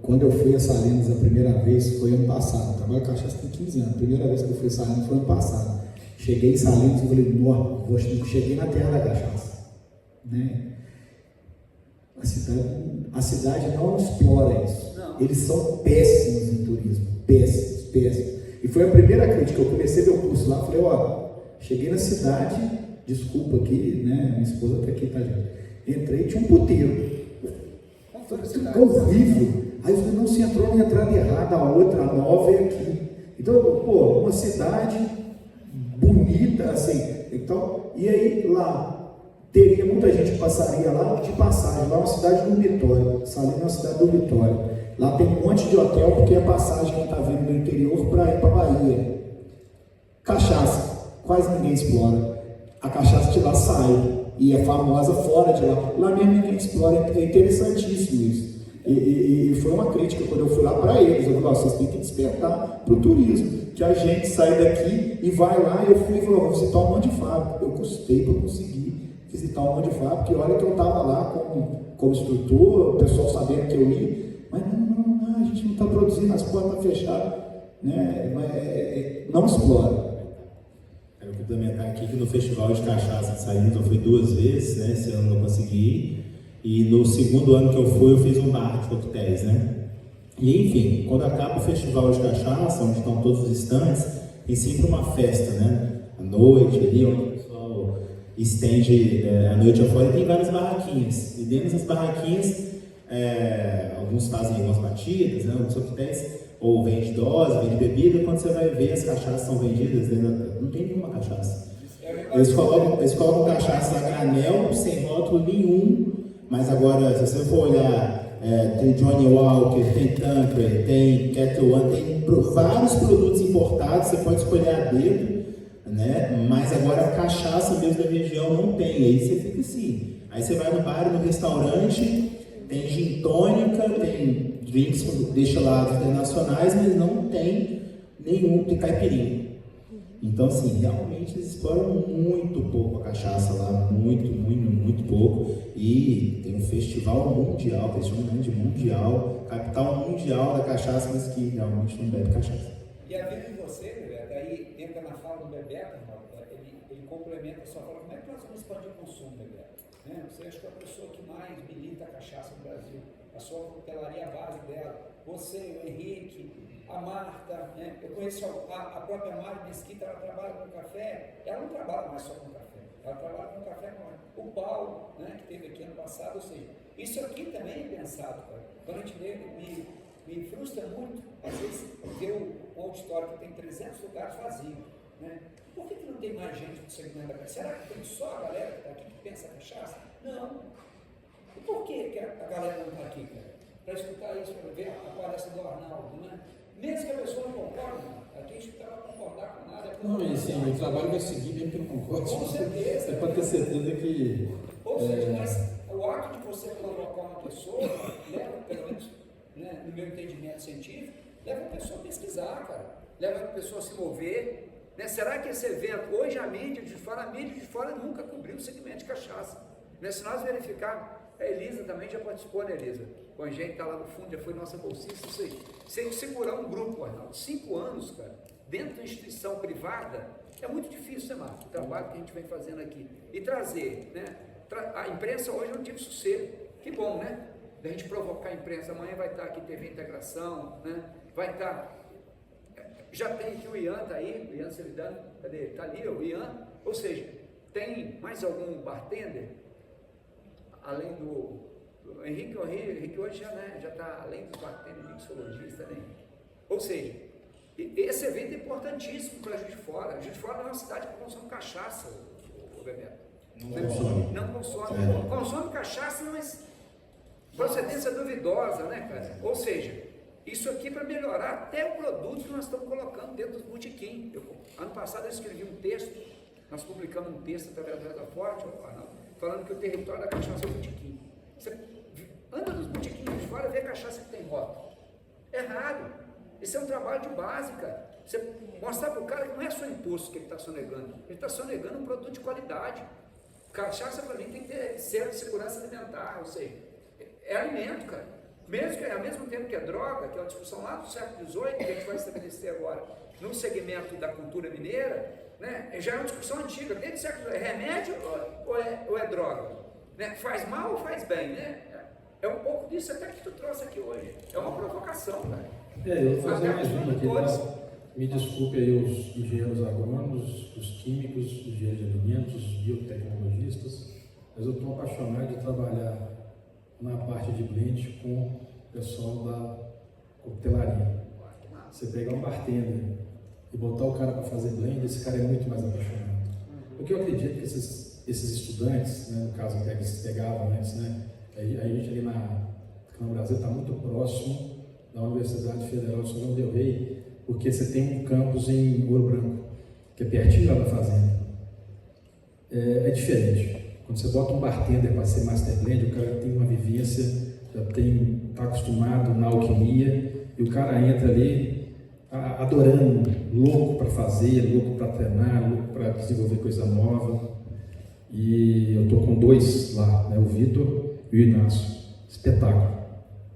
S5: quando eu fui a Salinas a primeira vez, foi ano passado. Eu trabalho com cachaça tem 15 anos. A primeira vez que eu fui a Salinas foi ano passado. Cheguei em Salinas e falei, nossa, cheguei na terra da cachaça. Né? A cidade não explora isso.
S2: Não.
S5: eles são péssimos em turismo, péssimos, péssimos. E foi a primeira crítica. Eu comecei meu curso lá, falei, ó, cheguei na cidade, desculpa aqui, né? Minha esposa tá aqui, tá, gente? Entrei, tinha um puteiro. Horrível. Aí eu falei, não, se entrou na entrada errada, a outra, a nova é aqui. Então, pô, uma cidade bonita, assim. Então, e aí lá, teria muita gente que passaria lá de passagem. Lá é uma cidade dormitório. Salim é uma cidade dormitório. Lá tem um monte de hotel, porque é passagem que está vindo do interior para ir para a Bahia. Cachaça, quase ninguém explora. A cachaça de lá sai e é famosa fora de lá. Lá mesmo ninguém explora, é interessantíssimo isso. E foi uma crítica quando eu fui lá para eles. Eu falei, vocês têm que despertar para o turismo, que a gente sai daqui e vai lá. Eu fui e falei, vou visitar um monte de fábrica. Eu custei para conseguir visitar um monte de fábrica, e olha que eu estava lá como instrutor, o pessoal sabendo que eu ia, mas não, a gente não está produzindo, as portas estão fechadas, né? Não explora.
S4: Quero complementar aqui que no Festival de Cachaça de Salinas eu fui 2 vezes, né? Esse ano não consegui. E no segundo ano que eu fui, eu fiz um bar de coquetéis, né? E enfim, quando acaba o Festival de Cachaça, onde estão todos os estandes, tem sempre uma festa, né? À noite, ali, onde o pessoal estende a noite afora, e tem várias barraquinhas. E dentro dessas barraquinhas, alguns fazem algumas batidas, né? Alguns coquetéis, ou vende dose, vende bebida. Quando você vai ver, as cachaças são vendidas, não tem nenhuma cachaça. Eles colocam cachaça a granel, sem rótulo nenhum. Mas agora, se você for olhar, tem Johnny Walker, tem Tanqueray, tem Ketel One, tem vários produtos importados, você pode escolher a dedo, né? Mas agora a cachaça mesmo da região não tem, aí você fica assim. Aí você vai no bar, no restaurante, tem gin tônica, tem drinks destilados internacionais, mas não tem nenhum, tem caipirinha. Então, assim, realmente eles exploram muito pouco a cachaça lá, muito pouco. E tem um festival mundial, que eles chamam de mundial, capital mundial da cachaça, mas que realmente não bebe cachaça.
S2: E a vida de você, Bebeto, aí entra na fala do Bebeto, ele complementa a sua fala. Como é que nós vamos expandir o consumo, Bebeto? Né? Você acha que é a pessoa que mais milita a cachaça no Brasil, a sua coquetelaria base dela, você, o Henrique, a Marta, né? Eu conheço a própria Mari Mesquita, ela trabalha com café, ela não trabalha mais só com café, ela trabalha com café com o Paulo, né? Que teve aqui ano passado, ou seja, isso aqui também é pensado, cara. Quando a gente vê, me frustra muito, às vezes, ver um auditório que tem 300 lugares vazios, né? Por que não tem mais gente no segmento da cachaça? Será que tem só a galera que está aqui que pensa cachaça? Não. E por que a galera não está aqui, cara? Para escutar isso, para ver a palestra do Arnaldo, né? Mesmo que a pessoa não concorde, aqui a gente não vai concordar com nada.
S1: Não, e assim, o trabalho vai seguir mesmo que não concorde.
S2: Com certeza.
S1: É para ter certeza que...
S2: Ou seja, mas o ato de você colocar uma pessoa, leva, pelo menos, né, no meu entendimento científico, leva a pessoa a pesquisar, cara. Leva a pessoa a se mover. Né? Será que esse evento, hoje a mídia de fora nunca cobriu o segmento de cachaça. Né? Se nós verificarmos, a Elisa também já participou, né, Elisa? Com a gente, está lá no fundo, já foi nossa bolsista, isso aí. Sem segurar um grupo, Arnaldo, 5 anos, cara, dentro de uma instituição privada, é muito difícil, né, Marcos? O trabalho que a gente vem fazendo aqui. E trazer, né? A imprensa hoje não tive sossego. Que bom, né? Da gente provocar a imprensa. Amanhã vai estar aqui TV Integração, né? Vai estar... Já tem aqui o Ian, tá aí, o Ian Celidano, cadê? Tá ali, o Ian. Ou seja, tem mais algum bartender? Além do Henrique hoje já está além do bartender, mixologista, né? Ou seja, esse evento é importantíssimo para Juiz de Fora. Juiz de Fora não é uma cidade que consome cachaça, o Bebeto. Não consome. Consome cachaça, mas procedência duvidosa, né, cara? Ou seja, isso aqui para melhorar até o produto que nós estamos colocando dentro dos botequim. Ano passado eu escrevi um texto, nós publicamos um texto através da Forte, falando que o território da cachaça é o botequim. Você anda nos botequins de fora e vê a cachaça que tem rótulo. Errado. Isso é um trabalho de base, cara. Você mostrar para o cara que não é só imposto que ele está sonegando, ele está sonegando um produto de qualidade. Cachaça, para mim, tem que ter certa segurança alimentar, ou seja, é alimento, cara. Mesmo que ao mesmo tempo que é droga, que é uma discussão lá do século XVIII, que a gente vai estabelecer agora no segmento da cultura mineira, né, já é uma discussão antiga, desde o século XVIII, é remédio ou é droga? Né? Faz mal ou faz bem? Né? É um pouco disso até que tu trouxe aqui hoje. É uma provocação, né?
S1: Eu vou fazer mais uma aqui,
S2: Todos.
S1: tá? Me desculpe aí os engenheiros agrônomos, os químicos, os engenheiros de alimentos, os biotecnologistas, mas eu estou apaixonado de trabalhar na parte de blend com o pessoal da coquetelaria. Você pegar um bartender e botar o cara para fazer blend, esse cara é muito mais apaixonado. Porque eu acredito que esses estudantes, né, no caso que eles pegavam antes, né, a gente ali no Brasil está muito próximo da Universidade Federal de São João del Rei, porque você tem um campus em Ouro Branco, que é pertinho lá da fazenda. É diferente. Quando você bota um bartender para ser master blend, o cara tem uma vivência, já está acostumado na alquimia, e o cara entra ali adorando, louco para fazer, louco para treinar, louco para desenvolver coisa nova. E eu estou com 2 lá, né, o Vitor e o Inácio. Espetáculo,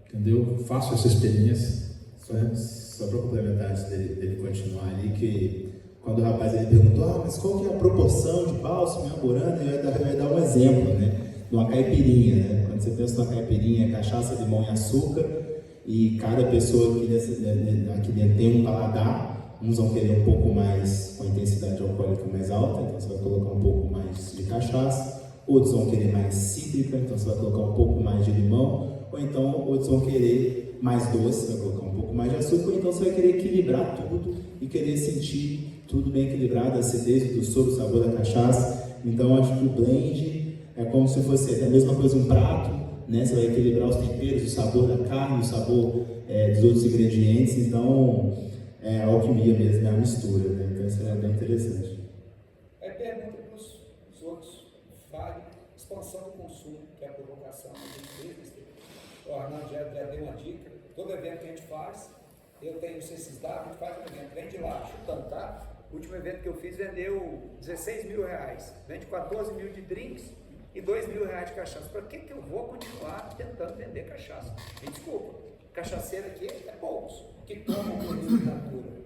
S1: entendeu? Faço essa experiência.
S4: Só para complementar antes dele continuar ali, que quando o rapaz ele perguntou, mas qual que é a proporção de bálsamo e amburana, ele vai dar um exemplo, né? De uma caipirinha, né? Quando você pensa numa caipirinha, cachaça, limão e açúcar, e cada pessoa aqui dentro tem um paladar, uns vão querer um pouco mais, com a intensidade alcoólica mais alta, então você vai colocar um pouco mais de cachaça, outros vão querer mais cítrica, então você vai colocar um pouco mais de limão, ou então outros vão querer mais doce, vai colocar um pouco mais de açúcar, ou então você vai querer equilibrar tudo e querer sentir tudo bem equilibrado, a acidez do soro, o sabor da cachaça. Então acho que o blend é como se fosse a mesma coisa, um prato, né? Você vai equilibrar os temperos, o sabor da carne, o sabor dos outros ingredientes, então é a alquimia mesmo, é a mistura, né? Então isso é bem interessante.
S2: Pergunta para os outros, fale, expansão do consumo, que é a provocação, a gente fez, o Arnaldo já deu uma dica, todo evento que a gente faz, eu tenho o CSW, a gente faz um evento, vende lá, chutando, tá? O último evento que eu fiz vendeu 16 mil reais, vende 14 mil de drinks e 2 mil reais de cachaça. Para que eu vou continuar tentando vender cachaça? Me desculpa, cachaceiro aqui é poucos que tomam produto in natura.